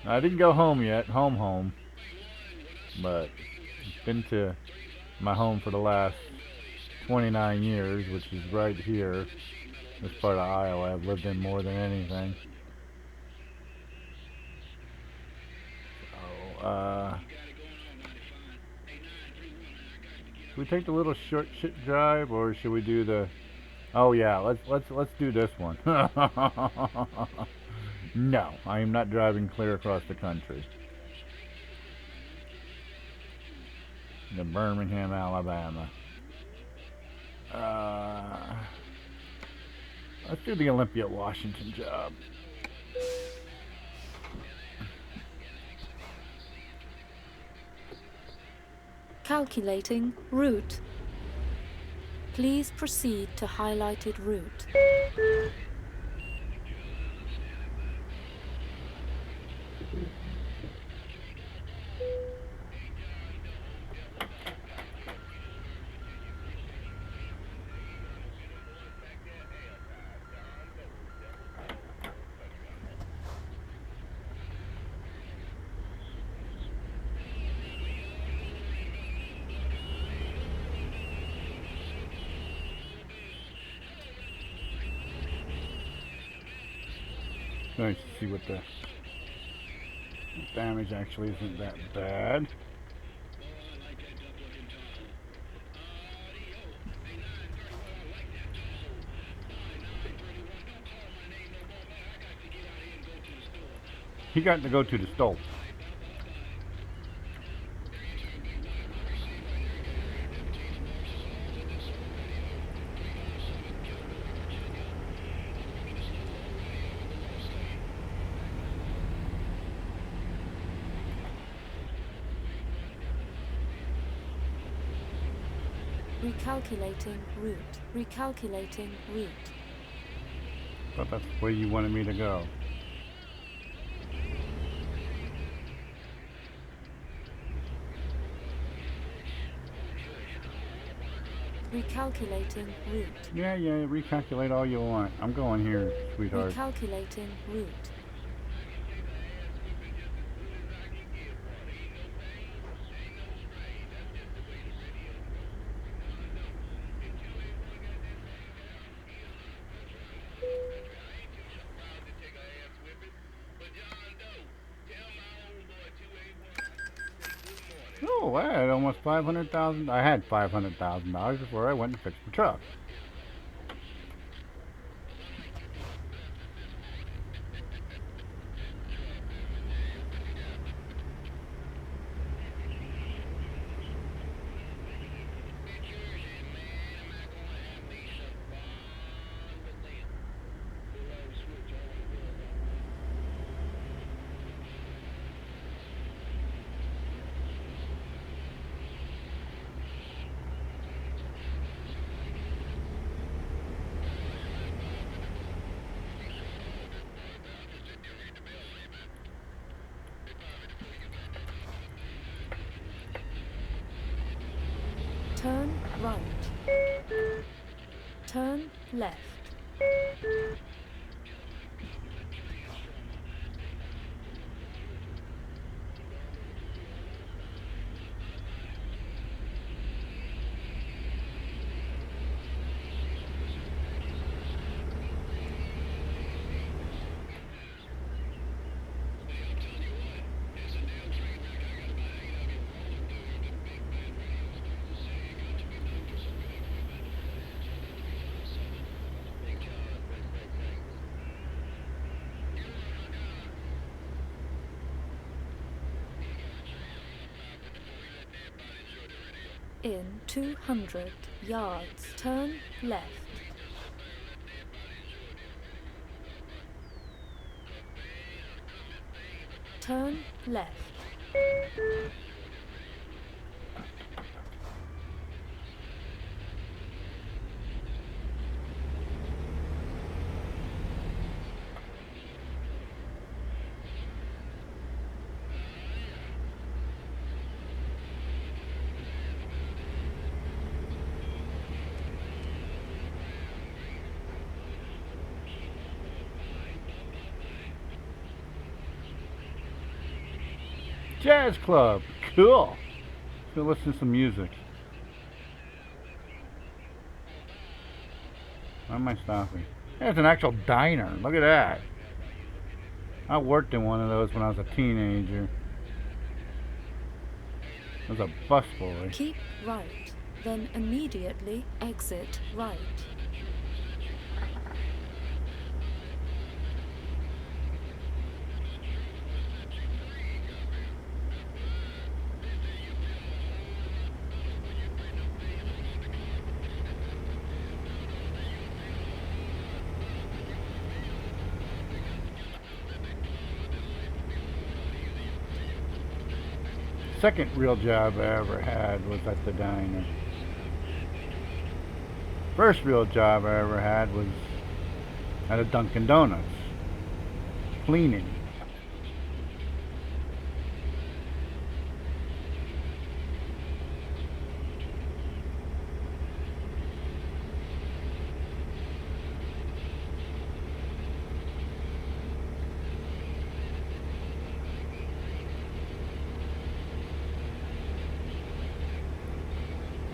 I didn't go home yet, home, but I've been to my home for the last 29 years, which is right here, this part of Iowa. I've lived in more than anything. So, should we take the little short drive, or should we do the? Oh yeah, let's do this one. No, I am not driving clear across the country. To Birmingham, Alabama. Let's do the Olympia, Washington job. Calculating route. Please proceed to highlighted route. Nice to see what the damage actually isn't that bad. He got to go to the stove. Recalculating route. Recalculating route. Thought that's the way you wanted me to go. Recalculating route. Yeah, recalculate all you want. I'm going here, sweetheart. Recalculating route. Oh, I had almost $500,000. I had $500,000 before I went and fixed the truck. Turn right. Turn left. In 200 yards, turn left. Turn left. Jazz club. Cool. Let's go listen to some music. Why am I stopping? There's an actual diner. Look at that. I worked in one of those when I was a teenager. I was a busboy. Keep right, then immediately exit right. Second real job I ever had was at the diner. First real job I ever had was at a Dunkin' Donuts. Cleaning.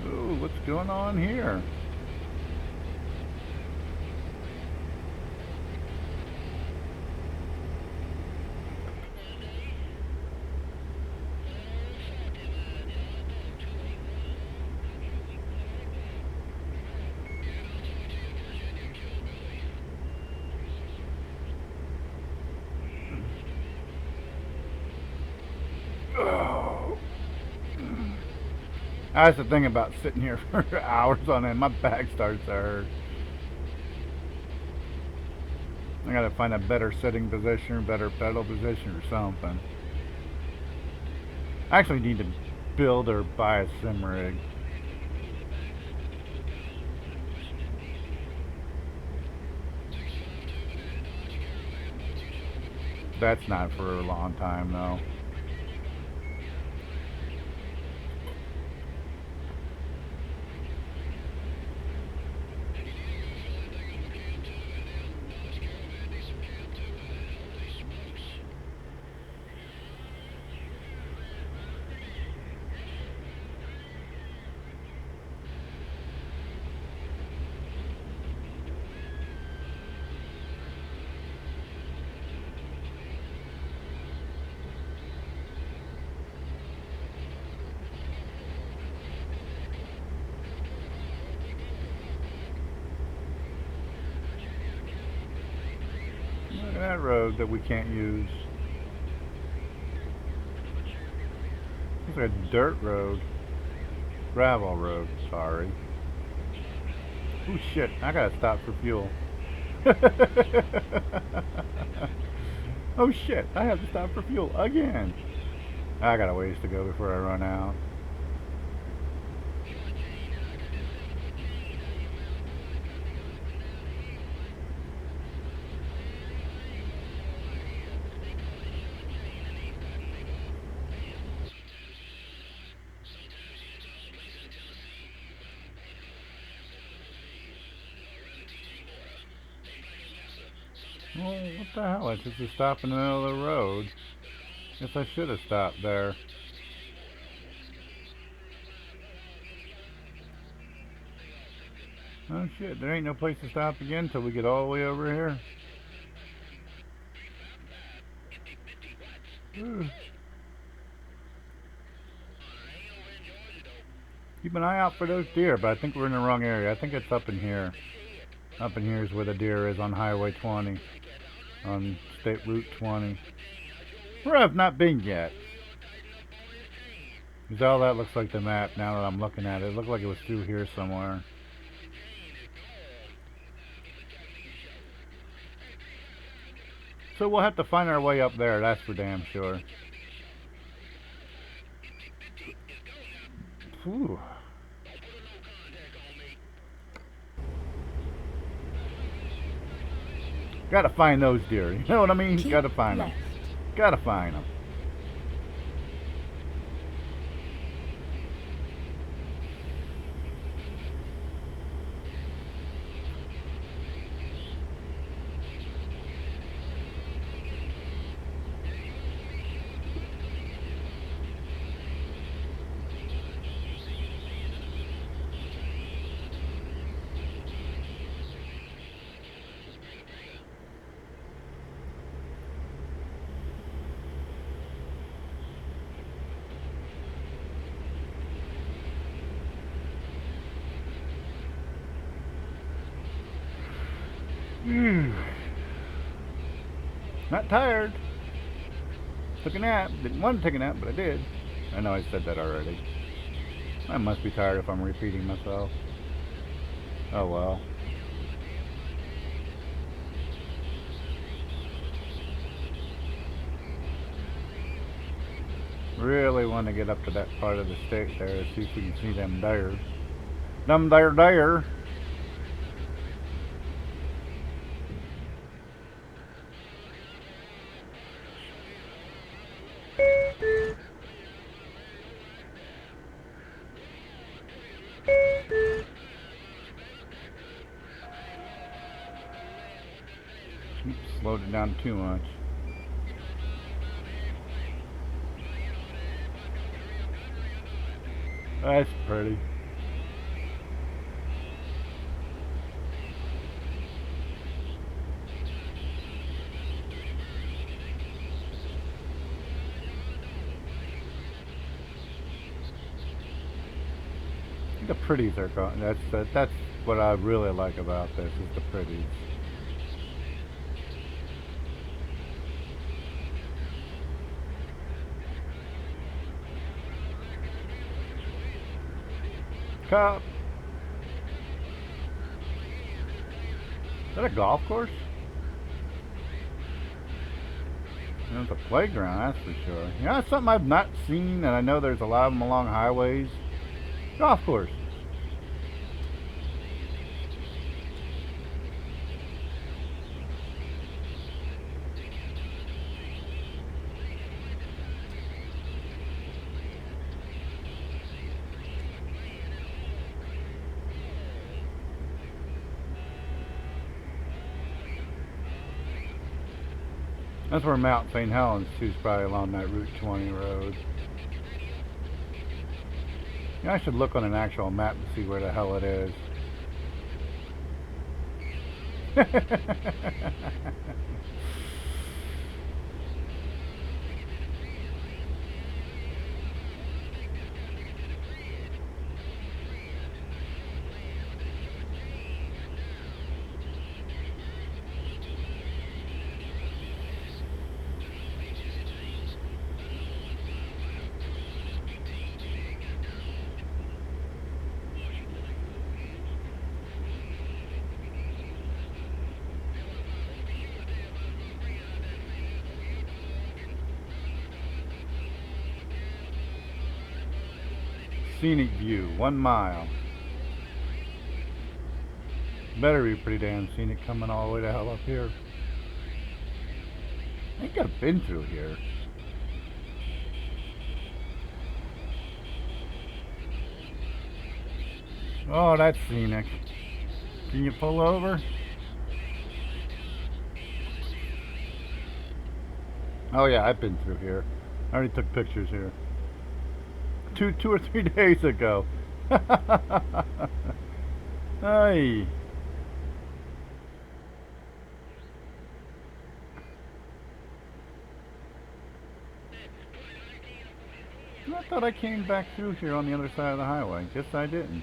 Ooh, what's going on here? Oh. That's the thing about sitting here for hours on end. My back starts to hurt. I gotta find a better sitting position, better pedal position or something. I actually need to build or buy a sim rig. That's not for a long time though. Look at that road that we can't use. It's like a dirt road. Gravel road, sorry. Oh shit, I gotta stop for fuel. Oh shit, I have to stop for fuel again. I got a ways to go before I run out. Well, what the hell? I just stopped in the middle of the road. Guess I should have stopped there. Oh shit, there ain't no place to stop again until we get all the way over here. Ooh. Keep an eye out for those deer, but I think we're in the wrong area. I think it's up in here. Up in here is where the deer is on Highway 20. On State Route 20. Where I've not been yet. Because all that looks like the map now that I'm looking at it. It looked like it was through here somewhere. So we'll have to find our way up there, that's for damn sure. Whew. Gotta find those deer. You know what I mean? Keep Gotta find them. left. Gotta find them. Not tired. Took a nap. Didn't want to take a nap, but I did. I know I said that already. I must be tired if I'm repeating myself. Oh well. Really want to get up to that part of the state there, see if we can see them there. Them there. Oops, slowed it down too much. That's pretty. The pretties are gone. That's what I really like about this is the pretties. Cop. Is that a golf course? It's a playground, that's for sure. You know, it's something I've not seen, and I know there's a lot of them along highways. Golf course. That's where Mount St. Helens too, is probably along that Route 20 road. Yeah, I should look on an actual map to see where the hell it is. Scenic view, 1 mile. Better be pretty damn scenic coming all the way to hell up here. I think I've been through here. Oh, that's scenic. Can you pull over? Oh yeah, I've been through here. I already took pictures here. Two or 3 days ago. Hey. I thought I came back through here on the other side of the highway. Guess I didn't.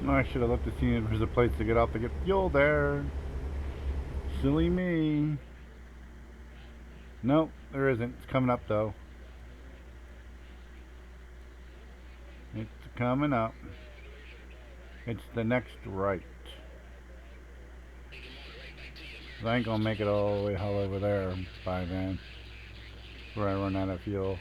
I should have looked to see if there's a place to get off to get fuel there. Silly me. Nope, there isn't. It's coming up though. It's coming up. It's the next right. I ain't gonna make it all the way hell over there by then, where I run out of fuel.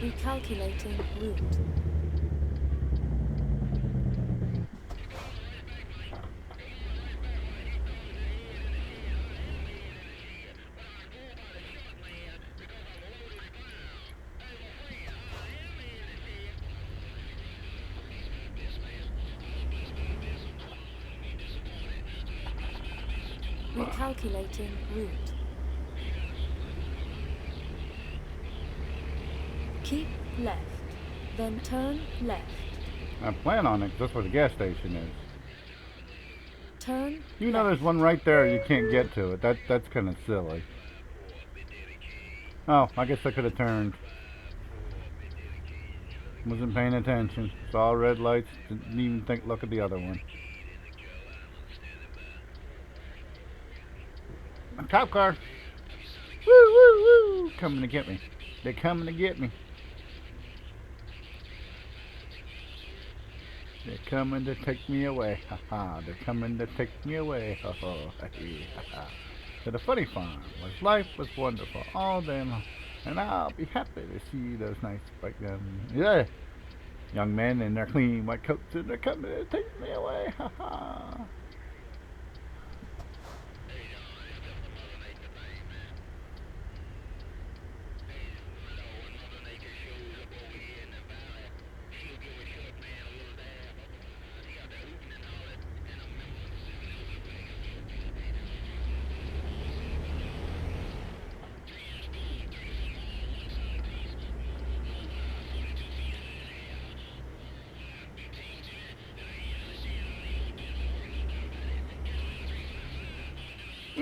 Recalculating route. Recalculating route. Keep left, then turn left. I plan on it 'cause that's where the gas station is. Turn You know left. there's one right there, you can't get to it. That's kind of silly. Oh, I guess I could have turned. Wasn't paying attention. Saw red lights, didn't even look at the other one. A cop car. Woo, woo, woo. Coming to get me. They're coming to get me. They're coming to take me away. Ha ha. They're coming to take me away. Ha ha. Ha ha. To the funny farm, where life was wonderful all day long. And I'll be happy to see those nice bright yeah, young men in their clean white coats, and they're coming to take me away. Ha ha.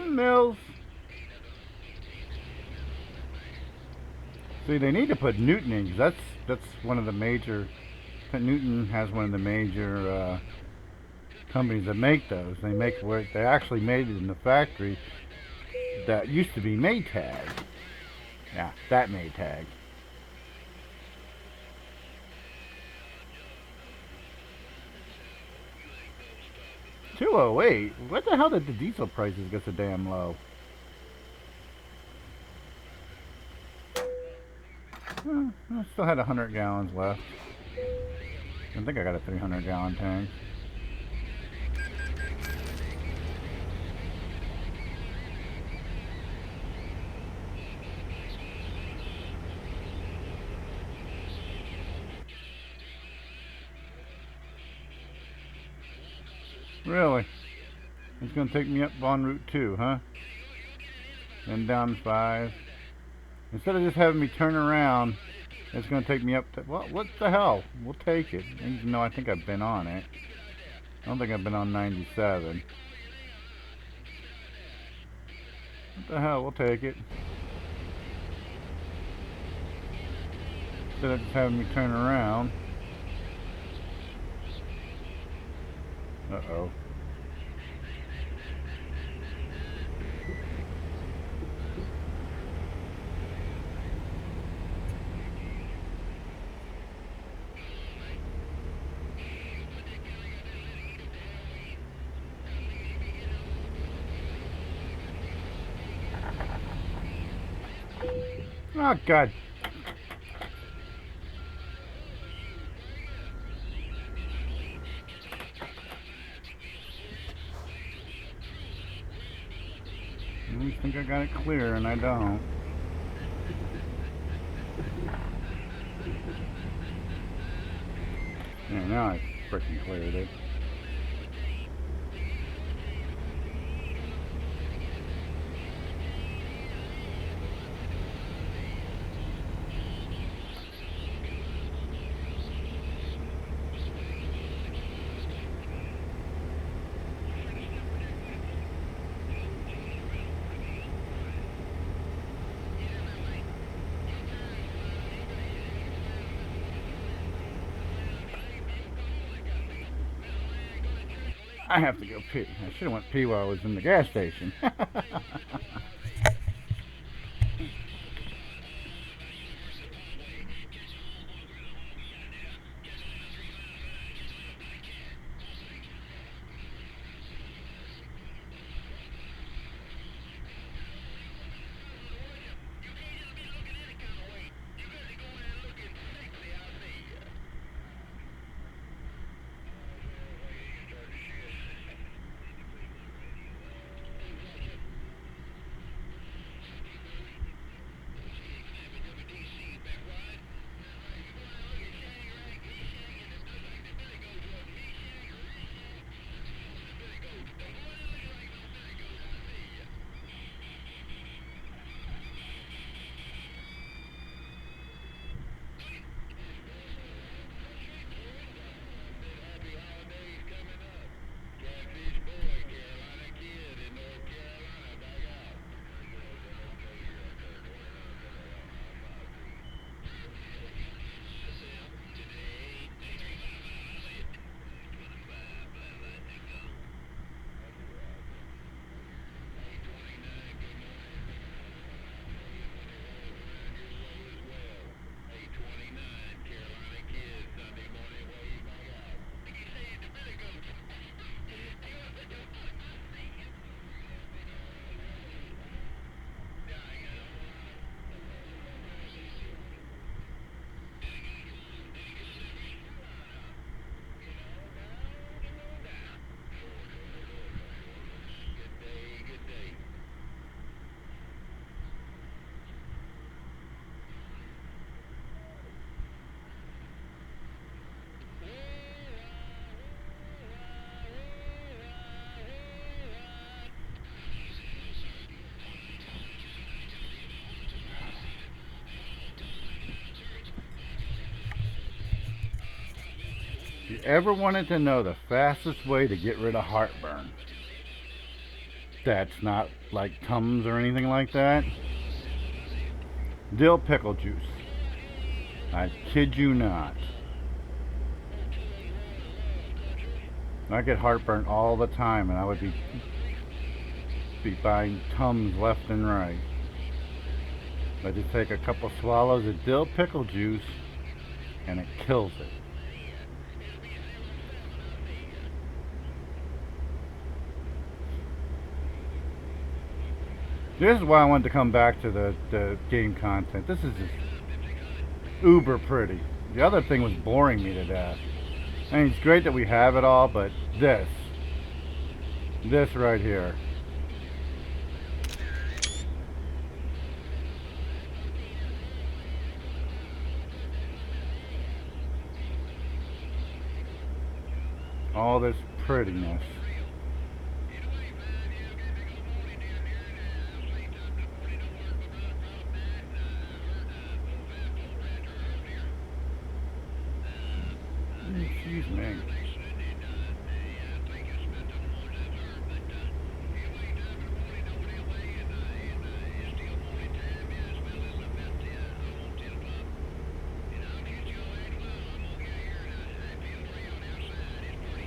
Mills. See, they need to put Newton in, 'cause that's one of the major. Newton has one of the major companies that make those. They make where they actually made it in the factory that used to be Maytag. Yeah, that Maytag. $2.08. What the hell did the diesel prices get so damn low? I still had 100 gallons left. I think I got a 300-gallon tank. Really? It's going to take me up on Route 2, huh? And down 5. Instead of just having me turn around, it's going to take me up to... What the hell? We'll take it. Even though I think I've been on it. I don't think I've been on 97. What the hell? We'll take it. Instead of just having me turn around. Uh-oh. Oh, God. think I got it clear, and I don't. Yeah, now I freaking cleared it. I have to go pee. I should have went pee while I was in the gas station. If you ever wanted to know the fastest way to get rid of heartburn, that's not like Tums or anything like that, dill pickle juice. I kid you not. I get heartburn all the time, and I would be buying Tums left and right. I just take a couple swallows of dill pickle juice, and it kills it. This is why I wanted to come back to the game content. This is just uber pretty. The other thing was boring me to death. I mean, it's great that we have it all, but this right here. All this prettiness. Excuse me.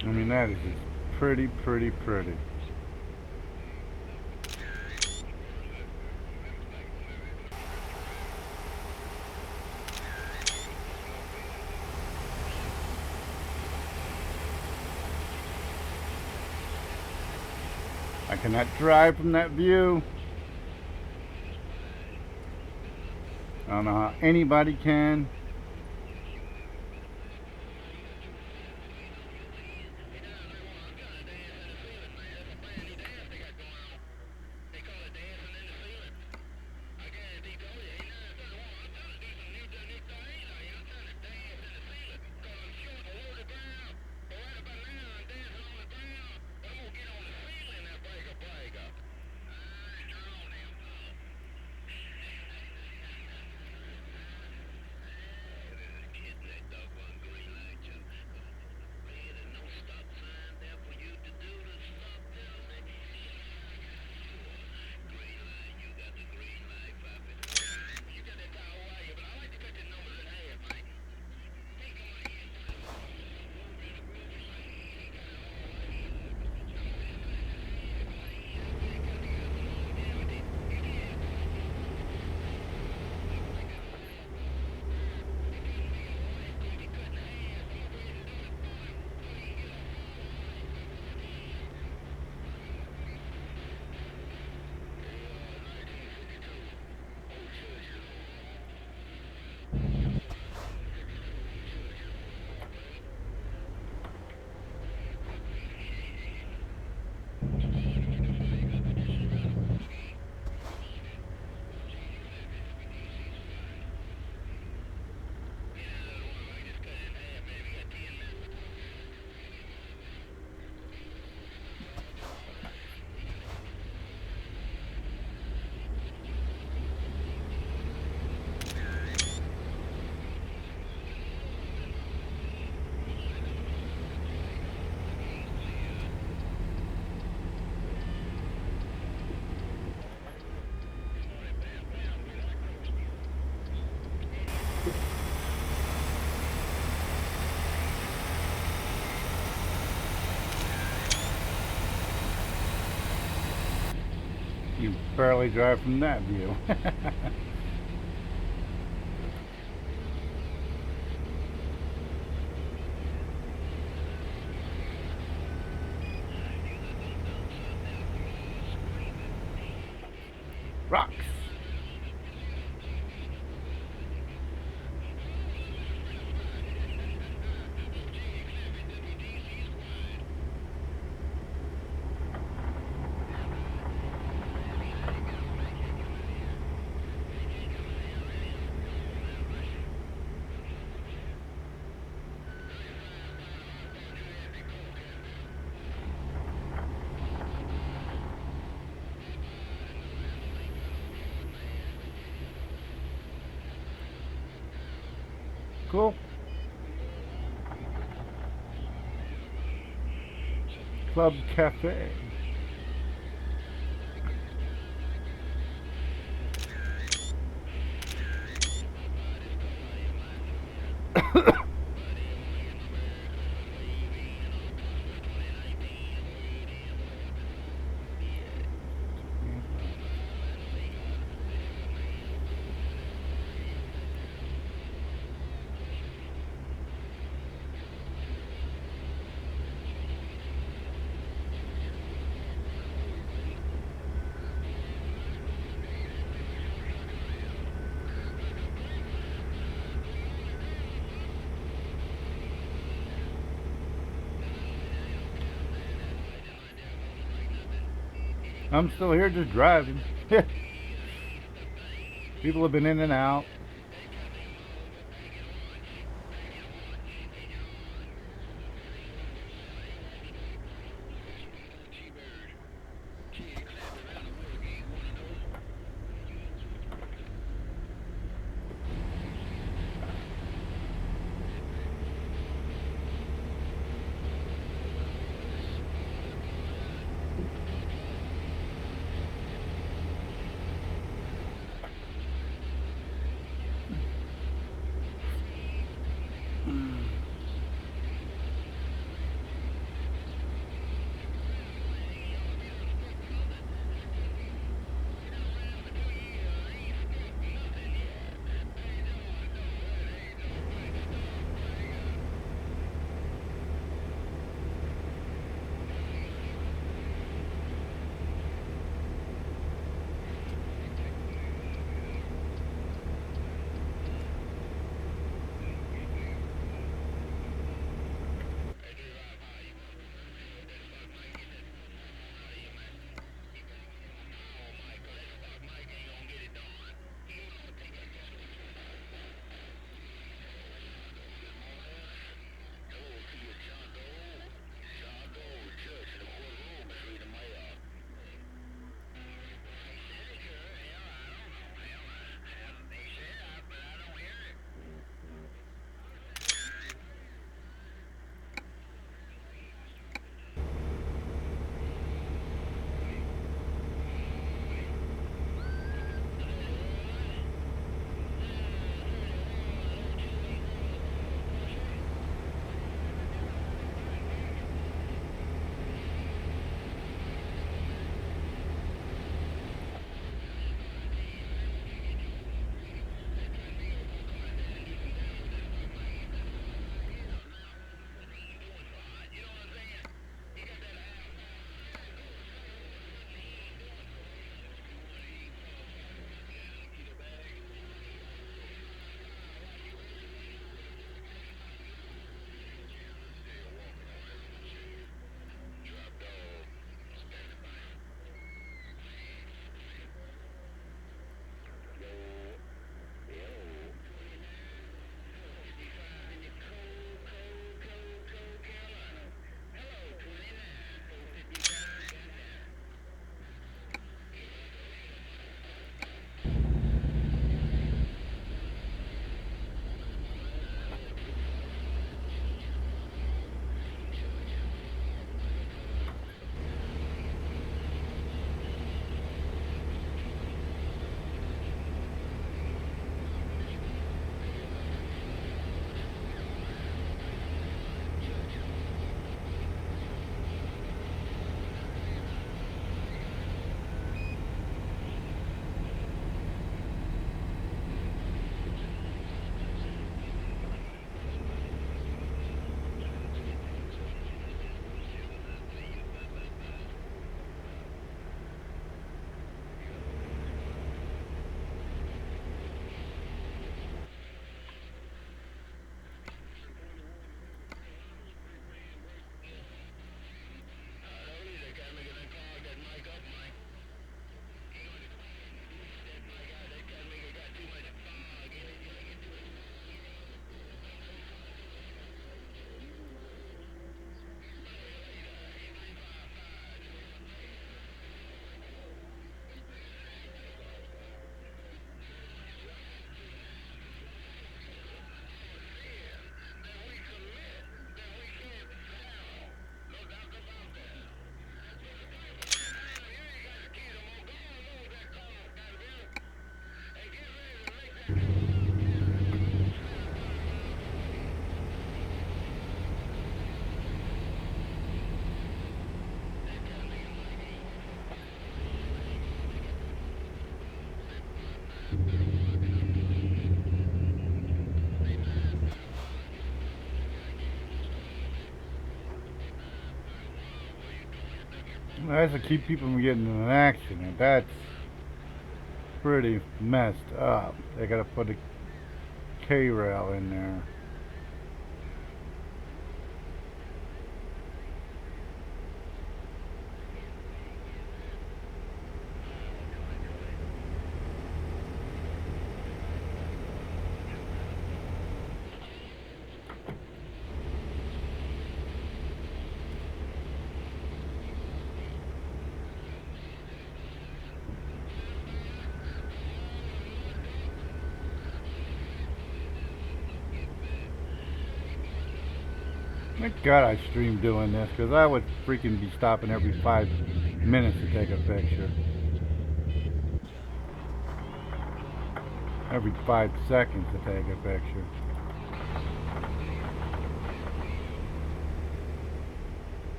I mean, that is just pretty, pretty, pretty. I cannot drive from that view. I don't know how anybody can. You barely drive from that view. Rocks. Cool. Club Cafe. I'm still here just driving. People have been in and out. That's to keep people from getting in an accident. That's pretty messed up. They gotta put a K-rail in there. Thank God I streamed doing this, because I would freaking be stopping every 5 minutes to take a picture. Every 5 seconds to take a picture.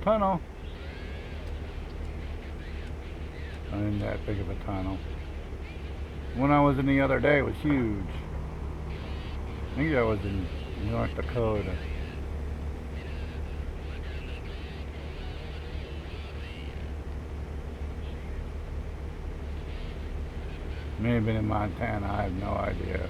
Tunnel. Not in that big of a tunnel. When I was in the other day, it was huge. I think I was in North Dakota. May have been in Montana, I have no idea.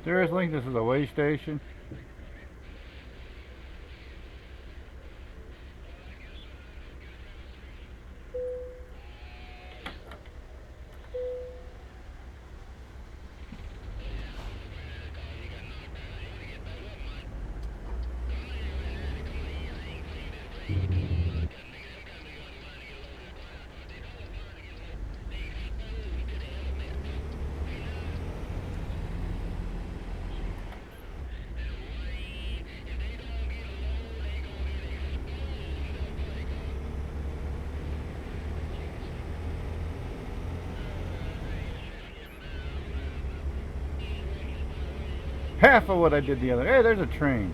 Seriously, this is a way station? Half of what I did the other. Hey, there's a train.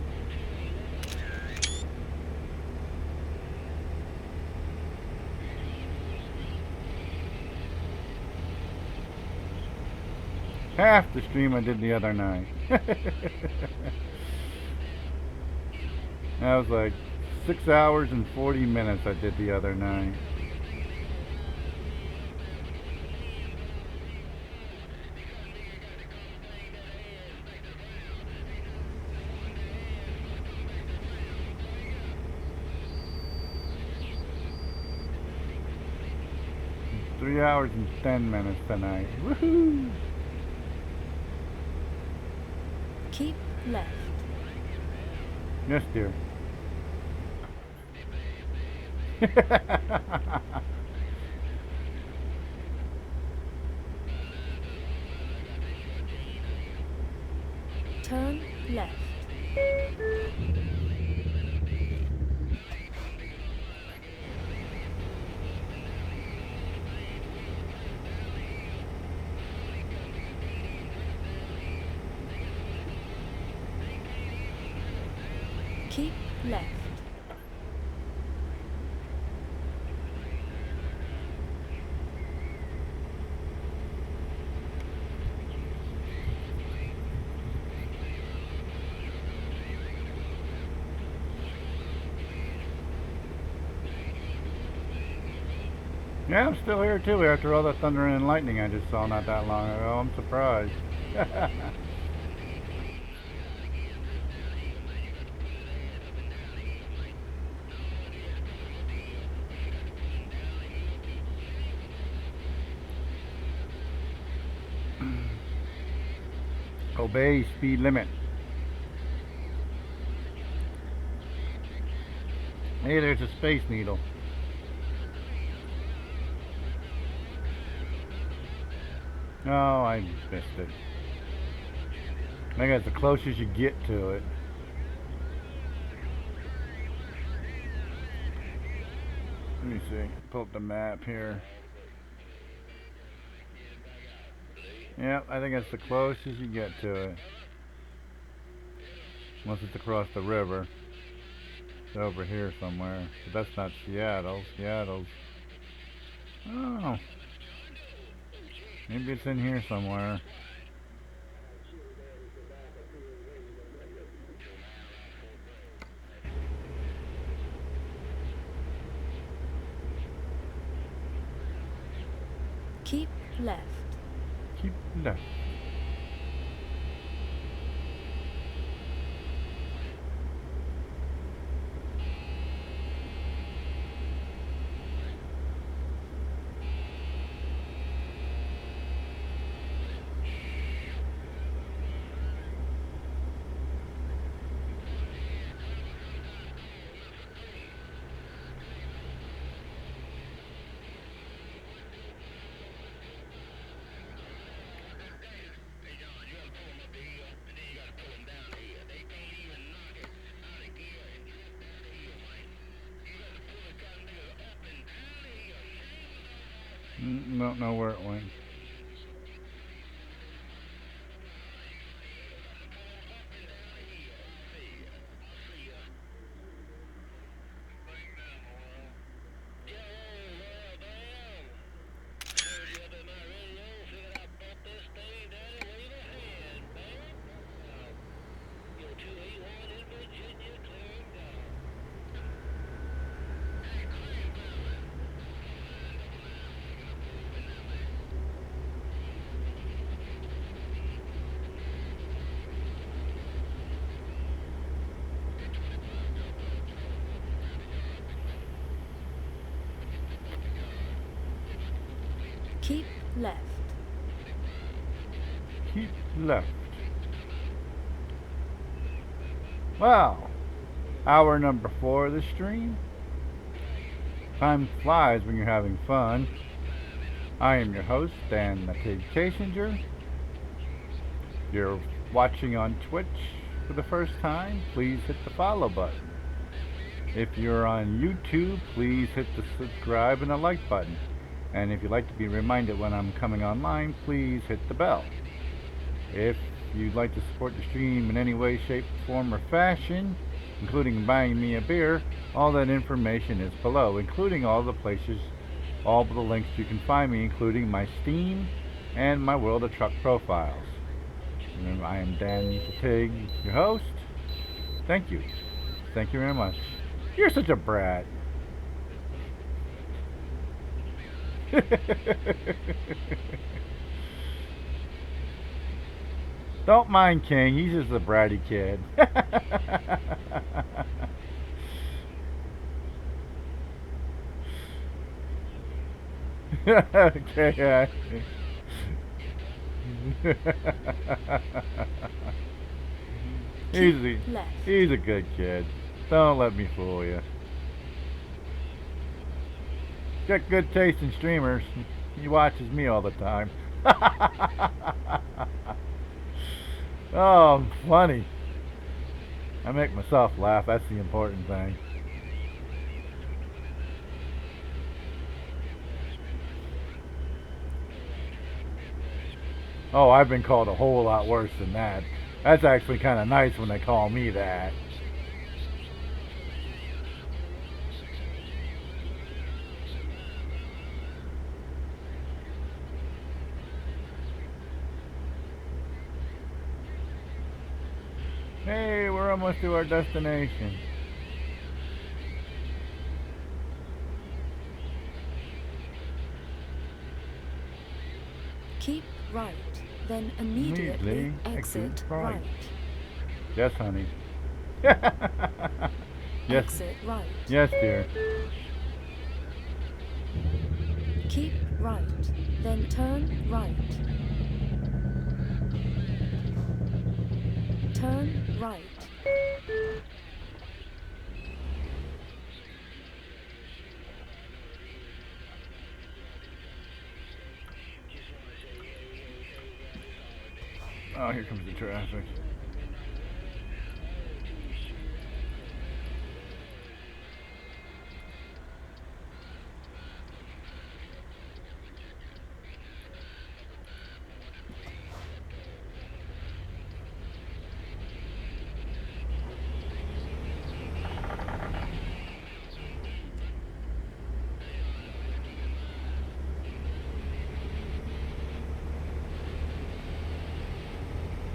Half the stream I did the other night. That was like 6 hours and 40 minutes I did the other night. Three hours and 10 minutes tonight. Woohoo! Keep left. Yes, dear. Turn left. Keep left. Yeah, I'm still here too after all the thunder and lightning I just saw not that long ago. I'm surprised. Obey speed limit. Hey, there's a Space Needle. Oh, I missed it. I think that's the closest you get to it. Let me see. Pull up the map here. Yep, I think that's the closest you get to it. Unless it's across the river. It's over here somewhere. But that's not Seattle. Seattle's... Oh. Maybe it's in here somewhere. Keep left. Keep left. Don't know where it went. Keep left. Keep left. Wow. Hour number 4 of the stream. Time flies when you're having fun. I am your host, Dan the Pig Cassinger. If you're watching on Twitch for the first time, please hit the follow button. If you're on YouTube, please hit the subscribe and the like button. And if you'd like to be reminded when I'm coming online, please hit the bell. If you'd like to support the stream in any way, shape, form, or fashion, including buying me a beer, all that information is below, including all the places, all the links you can find me, including my Steam and my World of Truck profiles. And I am Dan the Pig, your host. Thank you. Thank you very much. You're such a brat. Don't mind King, he's just a bratty kid. Okay. He's a good kid. Don't let me fool you. Got good taste in streamers. He watches me all the time. Oh, I'm funny. I make myself laugh. That's the important thing. Oh, I've been called a whole lot worse than that. That's actually kind of nice when they call me that. Hey, we're almost to our destination. Keep right, then immediately exit right. Yes, honey. Yes. Exit right. Yes, dear. Keep right, then turn right. Turn right. here comes the traffic.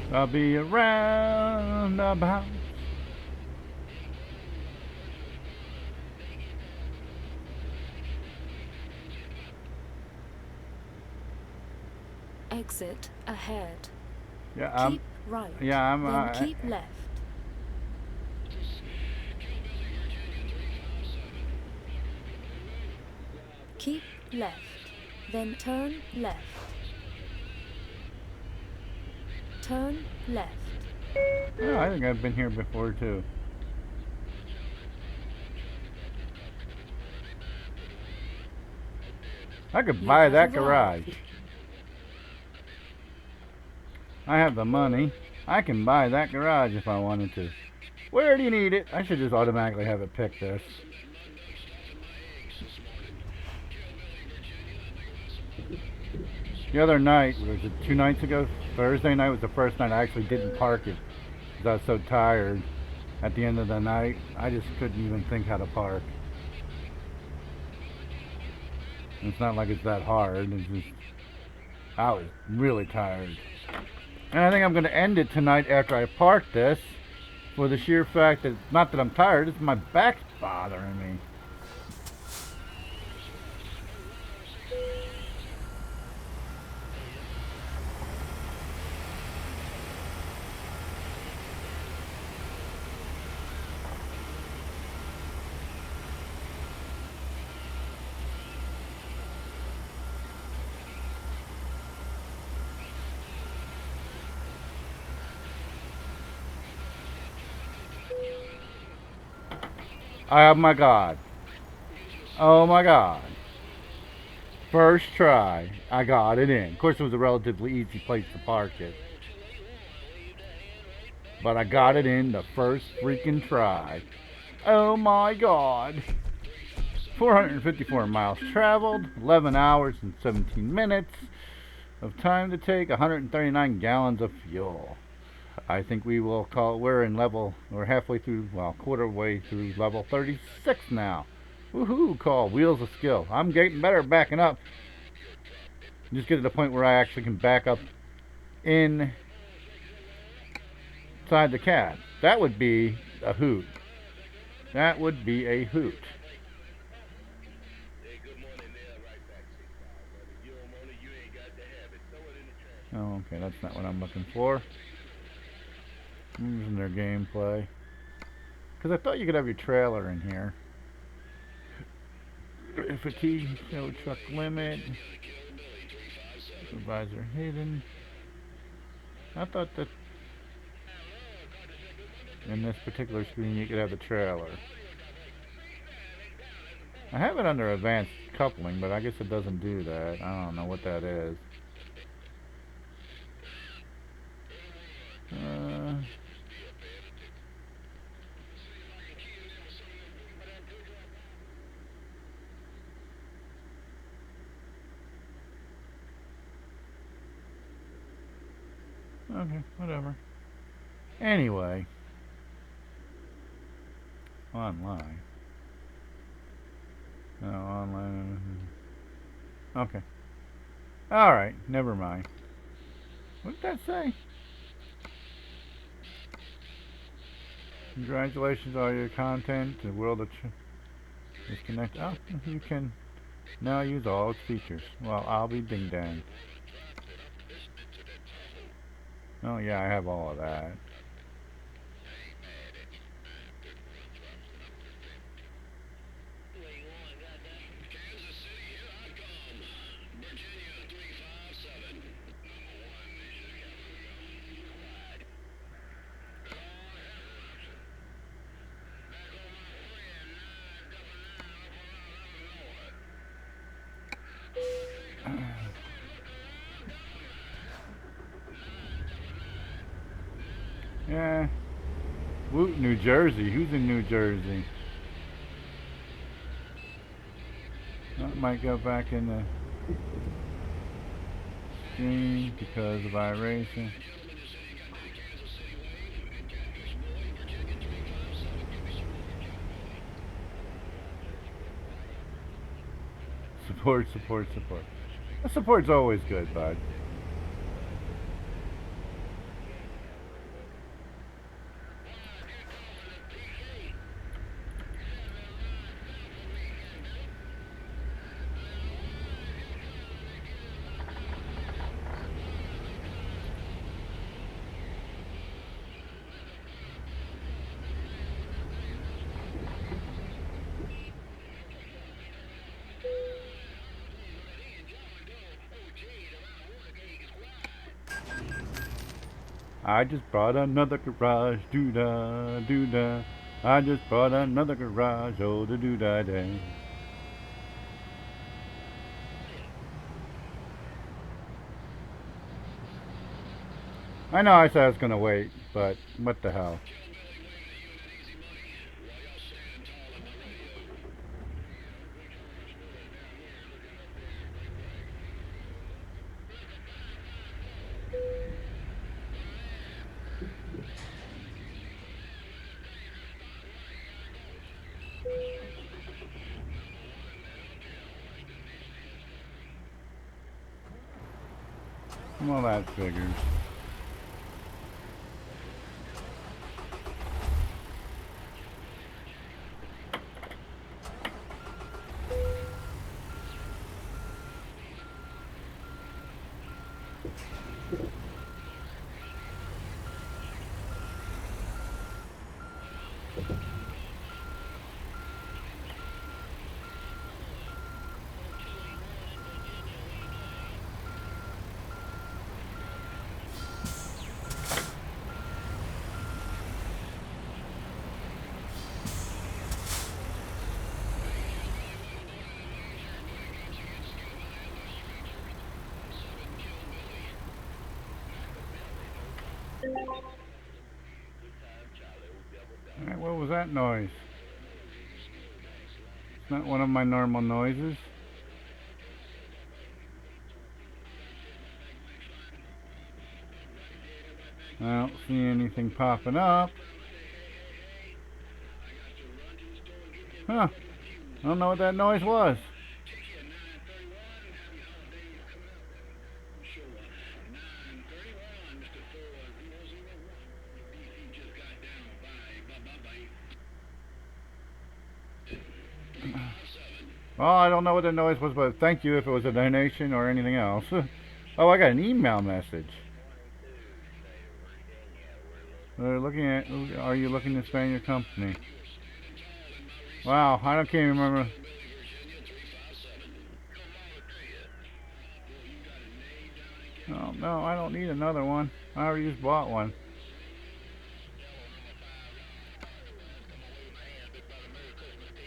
I'll be around about. Exit ahead. Yeah, Keep right. I'm. Then keep left. Keep left. Then turn left. Turn left. Yeah, I think I've been here before too. I could You buy have that arrived. garage. I have the money. I can buy that garage if I wanted to. Where do you need it? I should just automatically have it pick this. The other night, was it 2 nights ago? Thursday night was the first night I actually didn't park it because I was so tired. At the end of the night, I just couldn't even think how to park. It's not like it's that hard. It's just, I was really tired. And I think I'm going to end it tonight after I park this, for the sheer fact that, not that I'm tired, it's my back's bothering me. Oh my God. Oh my God. First try, I got it in. Of course, it was a relatively easy place to park it. But I got it in the first freaking try. Oh my God. 454 miles traveled, 11 hours and 17 minutes of time to take, 139 gallons of fuel. I think we will call, we're halfway through, well, quarter way through level 36 now. Woohoo, call Wheels of Skill. I'm getting better at backing up. Just get to the point where I actually can back up inside the cab. That would be a hoot. That would be a hoot. Oh, okay, that's not what I'm looking for. I'm using their gameplay. Because I thought you could have your trailer in here. Fatigue, no truck limit. Supervisor hidden. I thought that in this particular screen you could have the trailer. I have it under advanced coupling, but I guess it doesn't do that. I don't know what that is. Okay, whatever. Anyway. Online. No, online. Okay. Alright, never mind. What did that say? Congratulations on all your content. The world of disconnect. Oh, you can now use all its features. Well, I'll be ding dang. Oh yeah, I have all of that. Woot, New Jersey. Who's in New Jersey? That might go back in the stream because of iRacing. Support, support, support. The support's always good, bud. I just bought another garage, doo-da, doo-da. I just bought another garage, oh, the doo-da day. I know I said I was gonna wait, but what the hell. Well, that figures. Alright, what was that noise? It's not one of my normal noises. I don't see anything popping up. Huh. I don't know what that noise was. Well, I don't know what the noise was, but thank you if it was a donation or anything else. Oh, I got an email message. They're looking at, are you looking to expand your company? Wow, can't remember. Oh, no, I don't need another one. I already just bought one.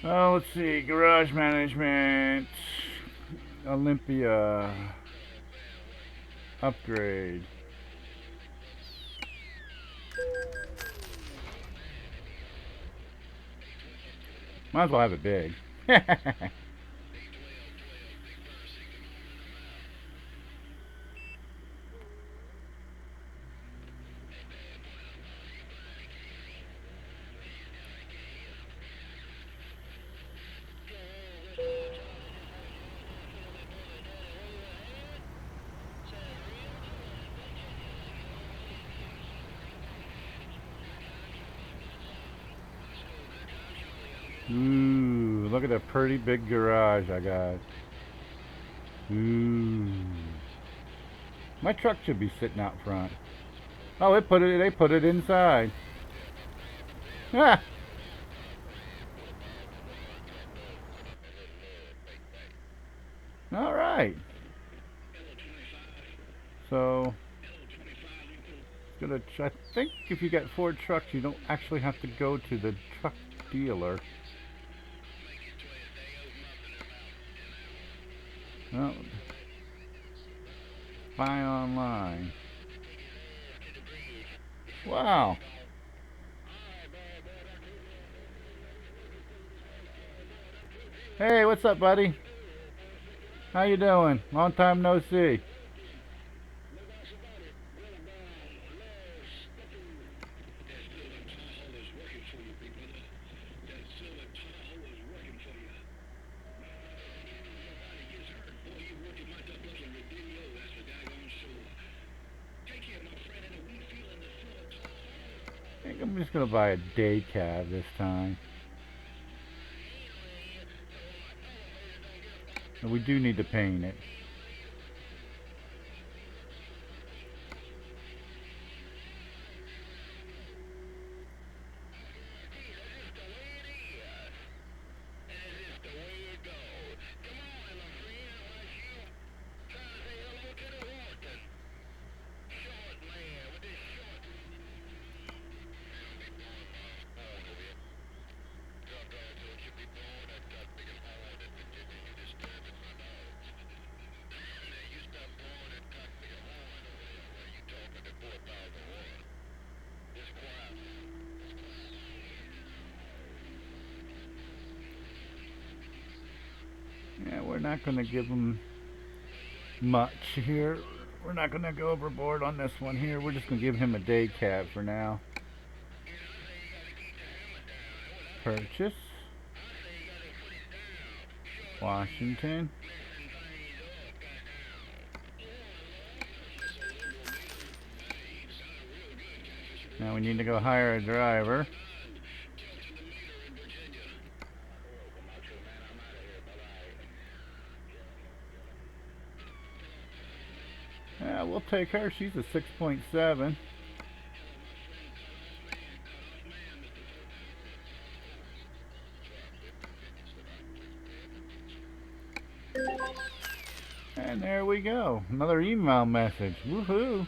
Oh, let's see. Garage management. Olympia. Upgrade. Might as well have it big. Ooh, look at that pretty big garage I got. Ooh. My truck should be sitting out front. Oh, they put it inside. Ah. All right. So, I think if you get Ford trucks, you don't actually have to go to the truck dealer. Well, buy online. Wow. Hey, what's up, buddy? How you doing? Long time no see. I think I'm just gonna buy a day cab this time. And we do need to paint it. Yeah, we're not going to give them much here. We're not going to go overboard on this one here. We're just going to give him a day cab for now. Purchase. Washington. Now we need to go hire a driver. Yeah, we'll take her. She's a 6.7. And there we go. Another email message. Woohoo!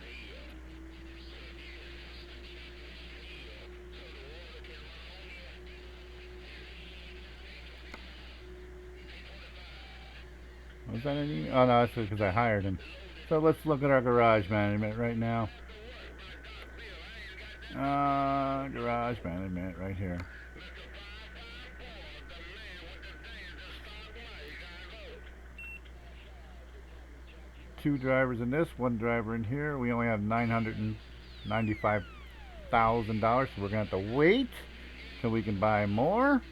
Was that an email? Oh no, that's because I hired him. So let's look at our garage management right now. Garage management right here. Two drivers in this, one driver in here. We only have $995,000, so we're gonna have to wait till we can buy more.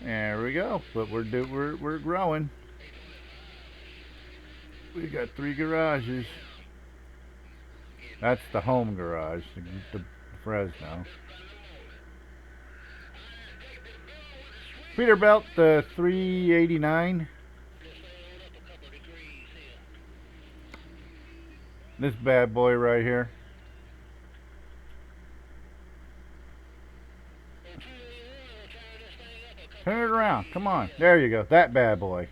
There we go. But we're growing. We got 3 garages. That's the home garage, the Fresno. Peterbilt, the 389. This bad boy right here. Turn it around. Come on. There you go. That bad boy.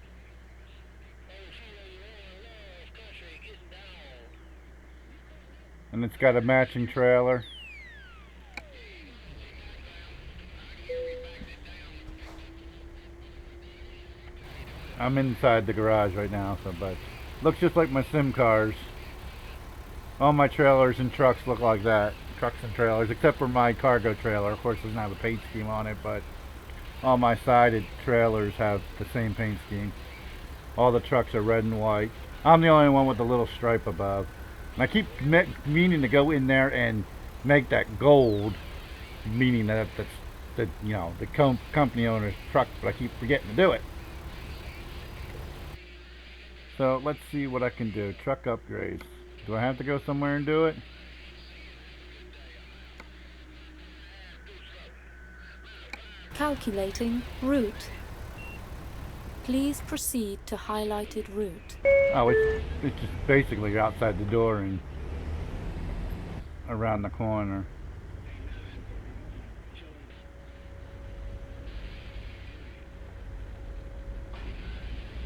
And it's got a matching trailer. I'm inside the garage right now, so but looks just like my sim cars. All my trailers and trucks look like that. Trucks and trailers, except for my cargo trailer. Of course, doesn't have a paint scheme on it, but all my sided trailers have the same paint scheme. All the trucks are red and white. I'm the only one with the little stripe above. And I keep meaning to go in there and make that gold, meaning that that's the the company owner's truck, but I keep forgetting to do it. So let's see what I can do. Truck upgrades. Do I have to go somewhere and do it? Calculating route. Please proceed to highlighted route. Oh, it's just basically outside the door and around the corner.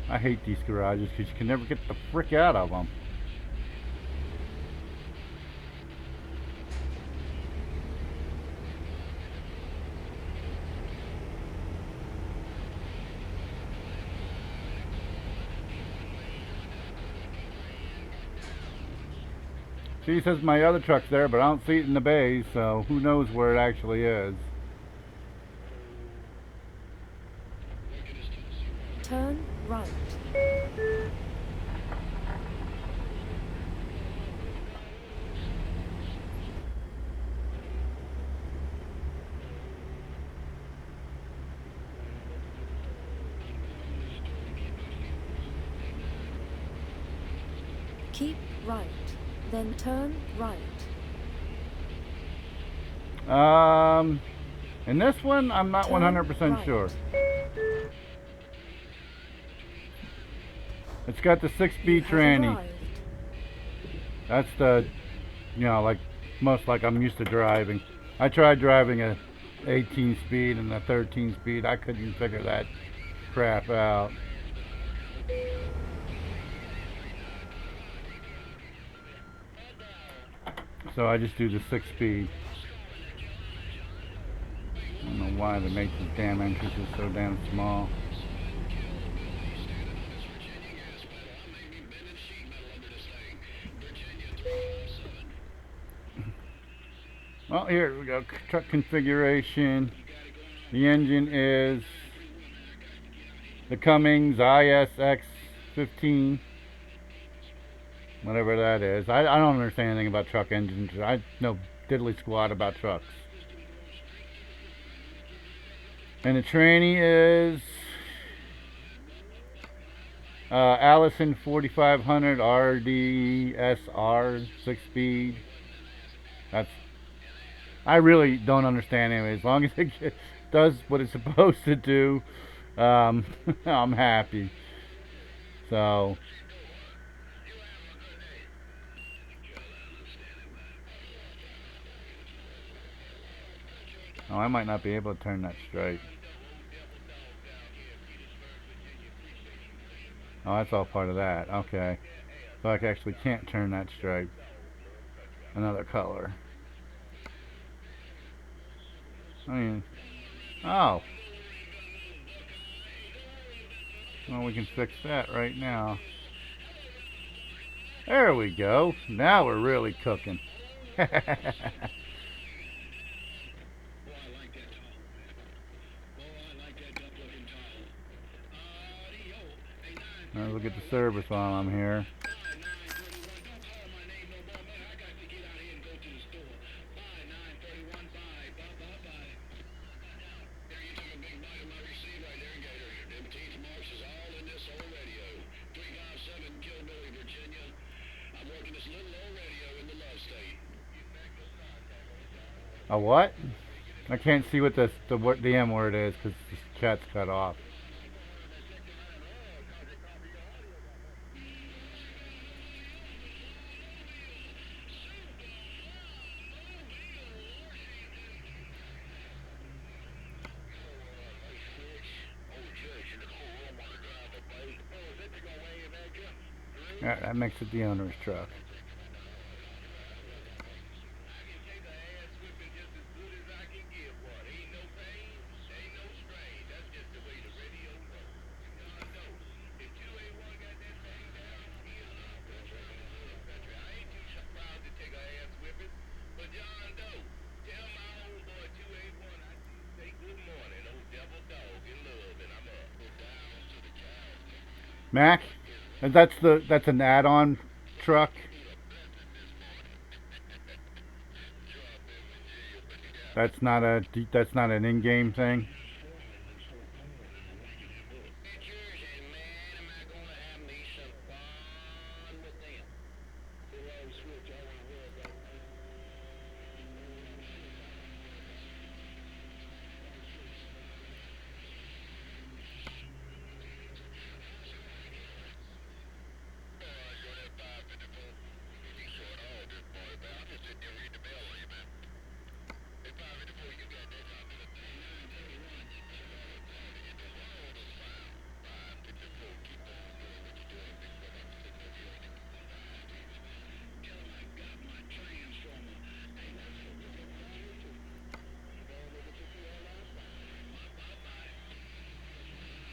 I hate these garages because you can never get the frick out of them. She says my other truck's there, but I don't see it in the bays, so who knows where it actually is. turn right. Keep right, then turn right. In this one, I'm not Turn 100% right. sure. It's got the You 6-speed have tranny. arrived. That's the, like most like I'm used to driving. I tried driving a 18 speed and a 13 speed. I couldn't figure that crap out. So I just do the 6-speed. I don't know why they make these damn entrances so damn small. Well, here we go. Truck configuration. The engine is the Cummins ISX15. Whatever that is. I don't understand anything about truck engines. I know diddly squat about trucks. And the tranny is Allison 4500 RDSR 6-speed. I really don't understand anyway. As long as it does what it's supposed to do, I'm happy. So, I might not be able to turn that straight. Oh, that's all part of that. Okay. So I actually can't turn that straight. Another color. I mean, oh. Well, we can fix that right now. There we go. Now we're really cooking. Now look at the service while I'm here. A what? I can't see what the M word is because the chat's cut off. Alright, that makes it the owner's truck. Mac, that's an add-on truck. That's not an in-game thing.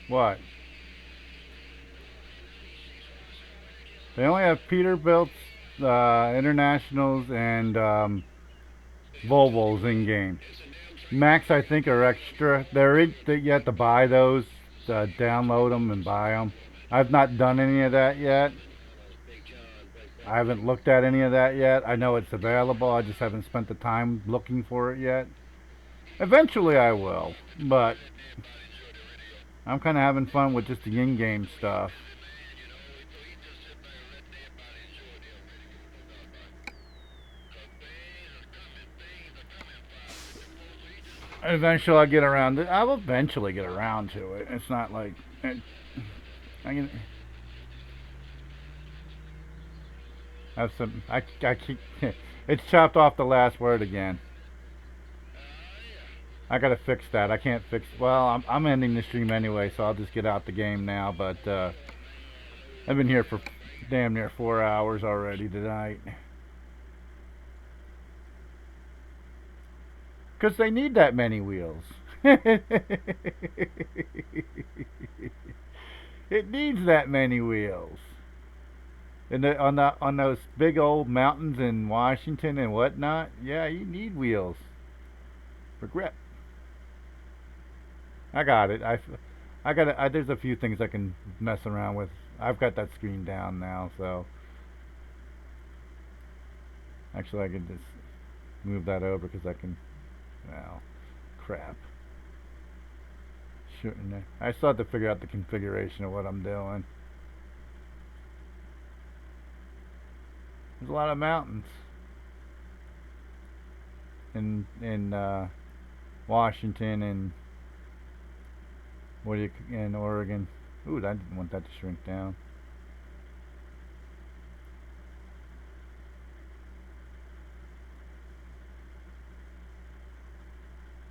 What? They only have Peterbilt's, Internationals, and Volvos in game. Max, I think, are extra. You have to buy those download them and buy them. I've not done any of that yet. I haven't looked at any of that yet. I know it's available. I just haven't spent the time looking for it yet. Eventually I will, but I'm kind of having fun with just the in-game stuff. Eventually I'll get around to it. I'll eventually get around to it. It's not like I can have some. I keep. It's chopped off the last word again. I gotta fix that. I can't fix. Well, I'm ending the stream anyway, so I'll just get out the game now. But I've been here for damn near 4 hours already tonight. Because they need that many wheels. It needs that many wheels. And on those big old mountains in Washington and whatnot, yeah, you need wheels for grip. I got it. I got it. There's a few things I can mess around with. I've got that screen down now, so actually I can just move that over because I can. Well, crap. Shouldn't I still have to figure out the configuration of what I'm doing. There's a lot of mountains in Washington and in Oregon. Ooh, I didn't want that to shrink down.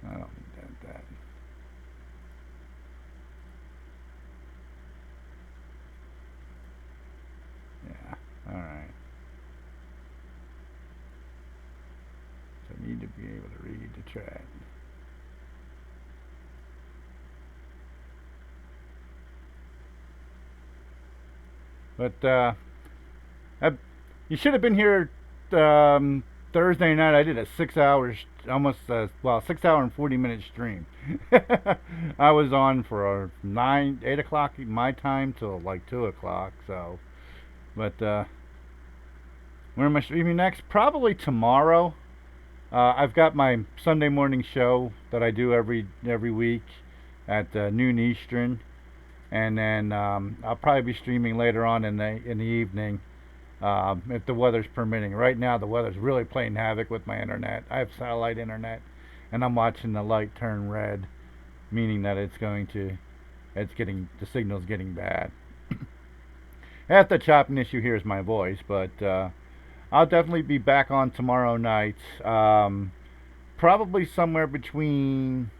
I don't need that. Yeah, alright. So I need to be able to read the track. But you should have been here Thursday night. I did a 6 hours, almost 6 hour and 40 minute stream. I was on for 8 o'clock my time till like 2 o'clock. So, but when am I streaming next? Probably tomorrow. I've got my Sunday morning show that I do every week at noon Eastern, and then I'll probably be streaming later on in the evening if the weather's permitting. Right now, the weather's really playing havoc with my internet. I have satellite internet, and I'm watching the light turn red, meaning that the signal's getting bad. Half the chopping issue here is my voice, but I'll definitely be back on tomorrow night. Probably somewhere between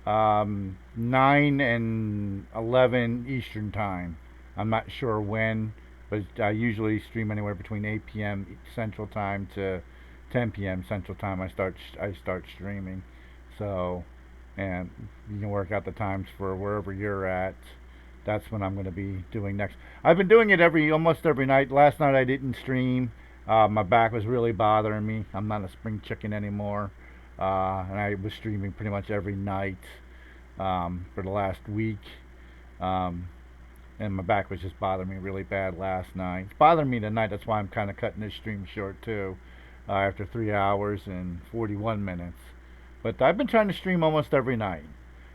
9 and 11 Eastern time. I'm not sure when, but I usually stream anywhere between 8 p.m. Central Time to 10 p.m. Central Time. I start streaming. So, and you can work out the times for wherever you're at. That's when I'm going to be doing next. I've been doing it almost every night. Last night I didn't stream. My back was really bothering me. I'm not a spring chicken anymore. And I was streaming pretty much every night for the last week. And my back was just bothering me really bad last night. It's bothering me tonight. That's why I'm kind of cutting this stream short too, after 3 hours and 41 minutes. But I've been trying to stream almost every night.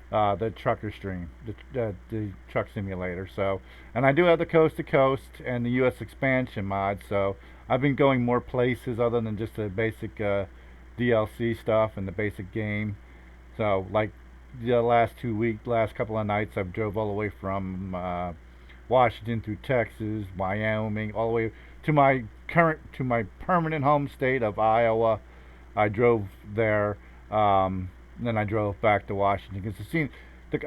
The trucker stream, the truck simulator. So, and I do have the coast to coast and the U.S. expansion mod. So I've been going more places other than just the basic DLC stuff and the basic game. So like the last couple of nights, I've drove all the way from Washington through Texas, Wyoming, all the way to my permanent home state of Iowa. I drove there. Then I drove back to Washington because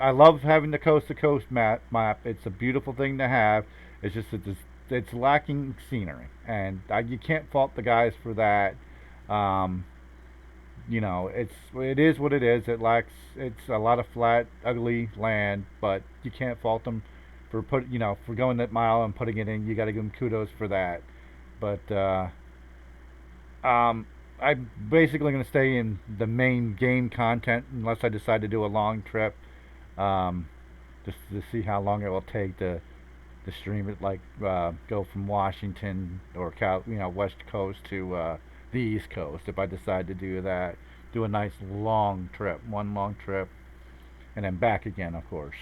I love having the coast to coast map. It's a beautiful thing to have. It's just that it's lacking scenery, and you can't fault the guys for that. It is what it is. It's a lot of flat, ugly land, but you can't fault them for for going that mile and putting it in. You got to give them kudos for that. But I'm basically going to stay in the main game content unless I decide to do a long trip to just to see how long it will take to stream it, like go from Washington or West Coast to the East Coast. If I decide to do that, do a nice long trip, one long trip, and then back again, of course.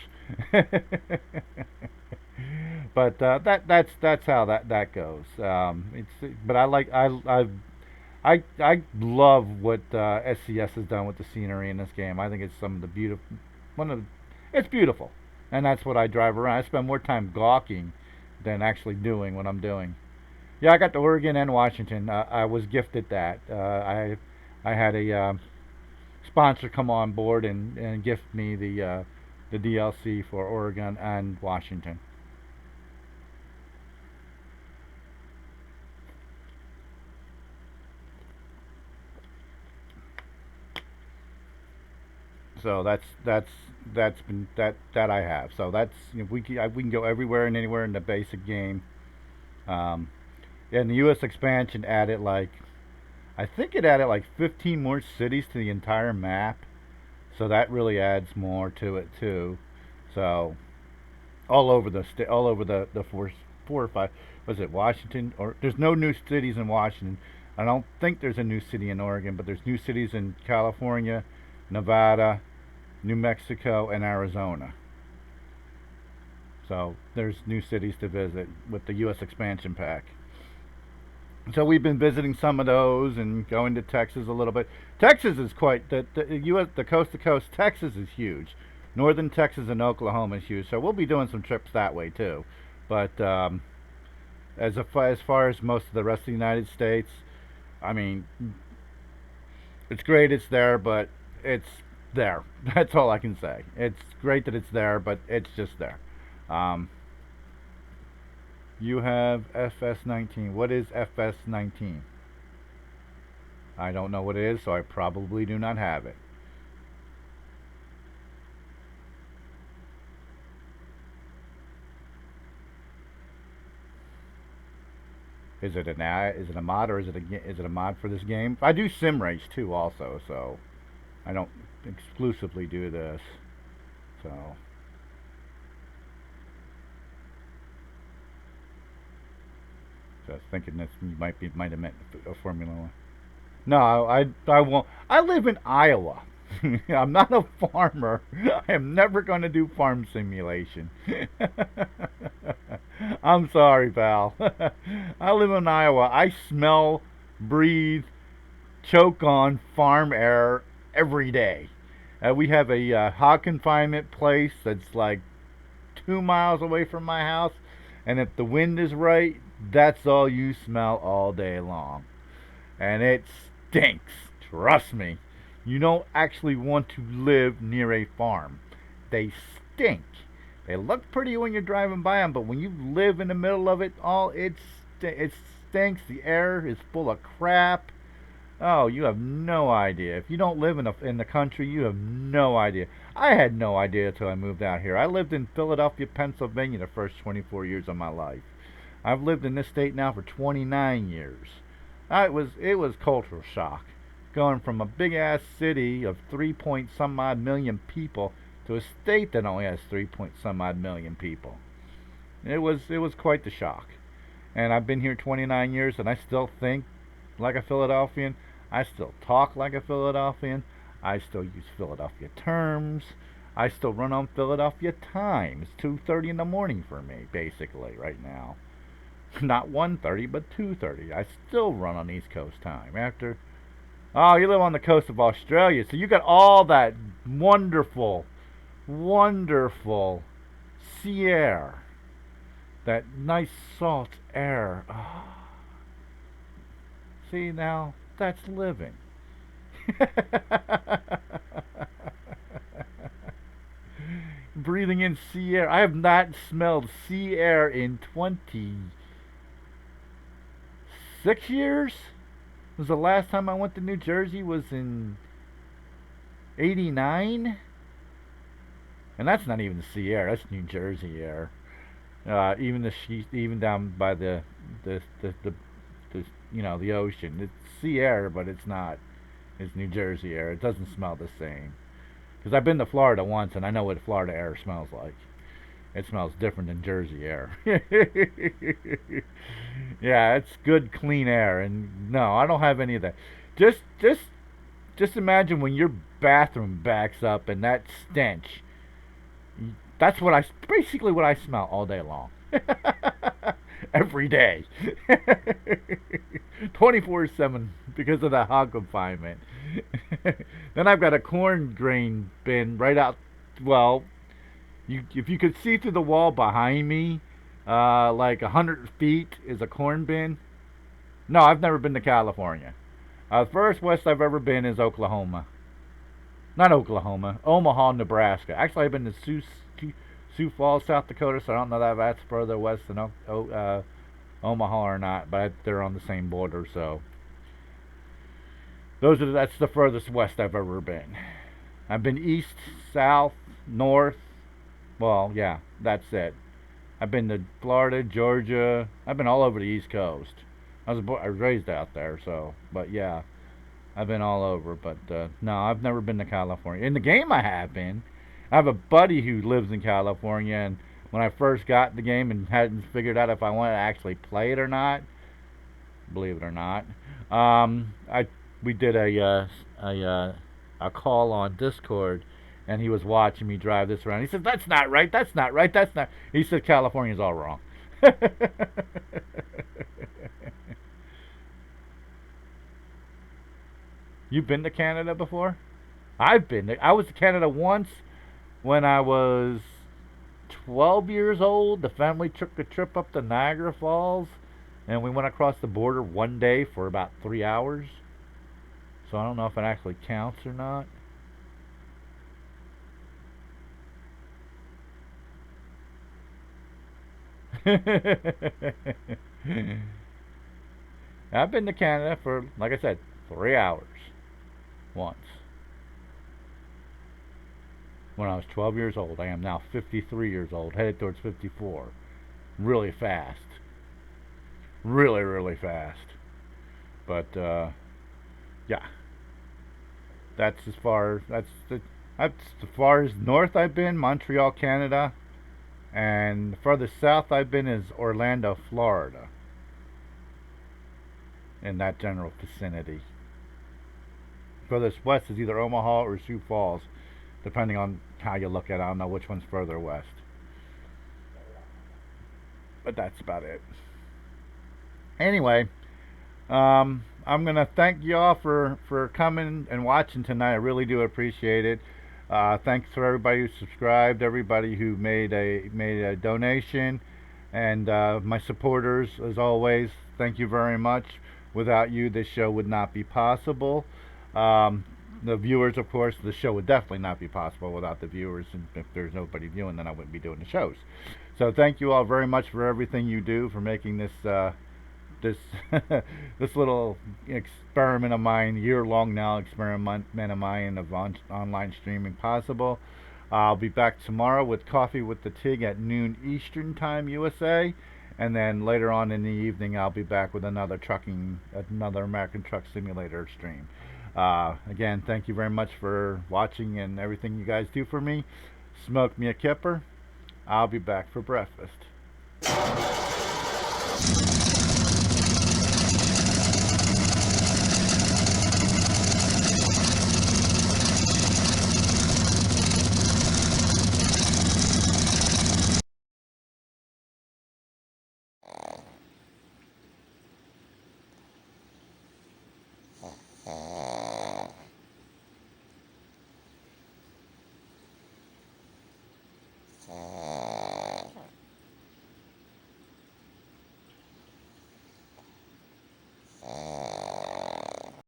But that's how that goes. It's but I like I love what SCS has done with the scenery in this game. I think it's some of the beautiful one of the, it's beautiful, and that's what I drive around. I spend more time gawking than actually doing what I'm doing. Yeah, I got to Oregon and Washington. I was gifted that. I had a sponsor come on board and gift me the DLC for Oregon and Washington. So that's been that I have. So that's we can go everywhere and anywhere in the basic game. Um, and the U.S. expansion added like I think it added like 15 more cities to the entire map. So that really adds more to it too. So all over the four or five, was it Washington, or there's no new cities in Washington. I don't think there's a new city in Oregon, but there's new cities in California, Nevada, New Mexico, and Arizona. So there's new cities to visit with the U.S. expansion pack. So we've been visiting some of those and going to Texas a little bit. Texas is quite the U.S. the coast to coast. Texas is huge. Northern Texas and Oklahoma is huge. So we'll be doing some trips that way too. But as far as most of the rest of the United States, I mean, it's great it's there, but it's there. That's all I can say. It's great that it's there, but it's just there. Um, you have FS19. What is FS19? I don't know what it is, so I probably do not have it. Is it a mod, or is it a mod for this game? I do sim race too, also, so I don't exclusively do this. So just thinking this might have meant a Formula One. No, I won't. I live in Iowa. I'm not a farmer. I am never going to do farm simulation. I'm sorry, pal. I live in Iowa. I smell, breathe, choke on farm air every day. We have a hog confinement place that's like 2 miles away from my house, and if the wind is right, that's all you smell all day long. And it stinks. Trust me. You don't actually want to live near a farm. They stink. They look pretty when you're driving by them, but when you live in the middle of it all, it stinks. The air is full of crap. Oh, you have no idea. If you don't live in the country, you have no idea. I had no idea until I moved out here. I lived in Philadelphia, Pennsylvania the first 24 years of my life. I've lived in this state now for 29 years. It was cultural shock, going from a big ass city of 3 point some odd million people to a state that only has 3 point some odd million people. It was quite the shock. And I've been here 29 years, and I still think like a Philadelphian. I still talk like a Philadelphian. I still use Philadelphia terms. I still run on Philadelphia time. It's 2:30 in the morning for me, basically, right now. Not 1:30, but 2:30. I still run on East Coast time. Oh, you live on the coast of Australia, so you got all that wonderful, wonderful sea air. That nice salt air. Oh. See, now, that's living. Breathing in sea air. I have not smelled sea air in 26 years. Was the last time I went to New Jersey was in '89, and that's not even the sea air. That's New Jersey air. Even down by the ocean. It's sea air, but it's not. It's New Jersey air. It doesn't smell the same. Because I've been to Florida once, and I know what Florida air smells like. It smells different than Jersey air. Yeah, it's good clean air, and no, I don't have any of that. Just just just imagine when your bathroom backs up and that stench. That's what I basically what I smell all day long. Every day. 24/7 because of the hog confinement. Then I've got a corn grain bin right out. Well, if you could see through the wall behind me, like 100 feet is a corn bin. No, I've never been to California. The first west I've ever been is Oklahoma. Not Oklahoma, Omaha, Nebraska. Actually, I've been to Sioux Falls, South Dakota, so I don't know that that's further west than Omaha or not, but they're on the same border, so that's the furthest west I've ever been. I've been east, south, north. Well, yeah, that's it. I've been to Florida, Georgia. I've been all over the East Coast. I was raised out there, so, but yeah, I've been all over. But no, I've never been to California. In the game, I have been. I have a buddy who lives in California, and when I first got the game and hadn't figured out if I wanted to actually play it or not, believe it or not, we did a call on Discord, and he was watching me drive this around. He said, "That's not right. That's not right. That's not." He said, "California's all wrong." You've been to Canada before? I was to Canada once when I was 12 years old. The family took a trip up to Niagara Falls, and we went across the border one day for about 3 hours. So I don't know if it actually counts or not. I've been to Canada for, like I said, 3 hours once. When I was 12 years old. I am now 53 years old, headed towards 54. Really fast. Really, really fast. But, yeah. That's as far as north I've been, Montreal, Canada. And the furthest south I've been is Orlando, Florida. In that general vicinity. Furthest west is either Omaha or Sioux Falls, depending on how you look at it. I don't know which one's further west. But that's about it. Anyway, I'm going to thank y'all for coming and watching tonight. I really do appreciate it. Thanks for everybody who subscribed, everybody who made a donation, and my supporters, as always. Thank you very much. Without you, this show would not be possible. The viewers, of course, the show would definitely not be possible without the viewers. And if there's nobody viewing, then I wouldn't be doing the shows. So thank you all very much for everything you do, for making this this little experiment of mine, year-long now experiment of mine of online streaming possible. I'll be back tomorrow with Coffee with the Tig at noon Eastern Time, USA. And then later on in the evening, I'll be back with another American Truck Simulator stream. Again, thank you very much for watching and everything you guys do for me. Smoke me a kipper. I'll be back for breakfast.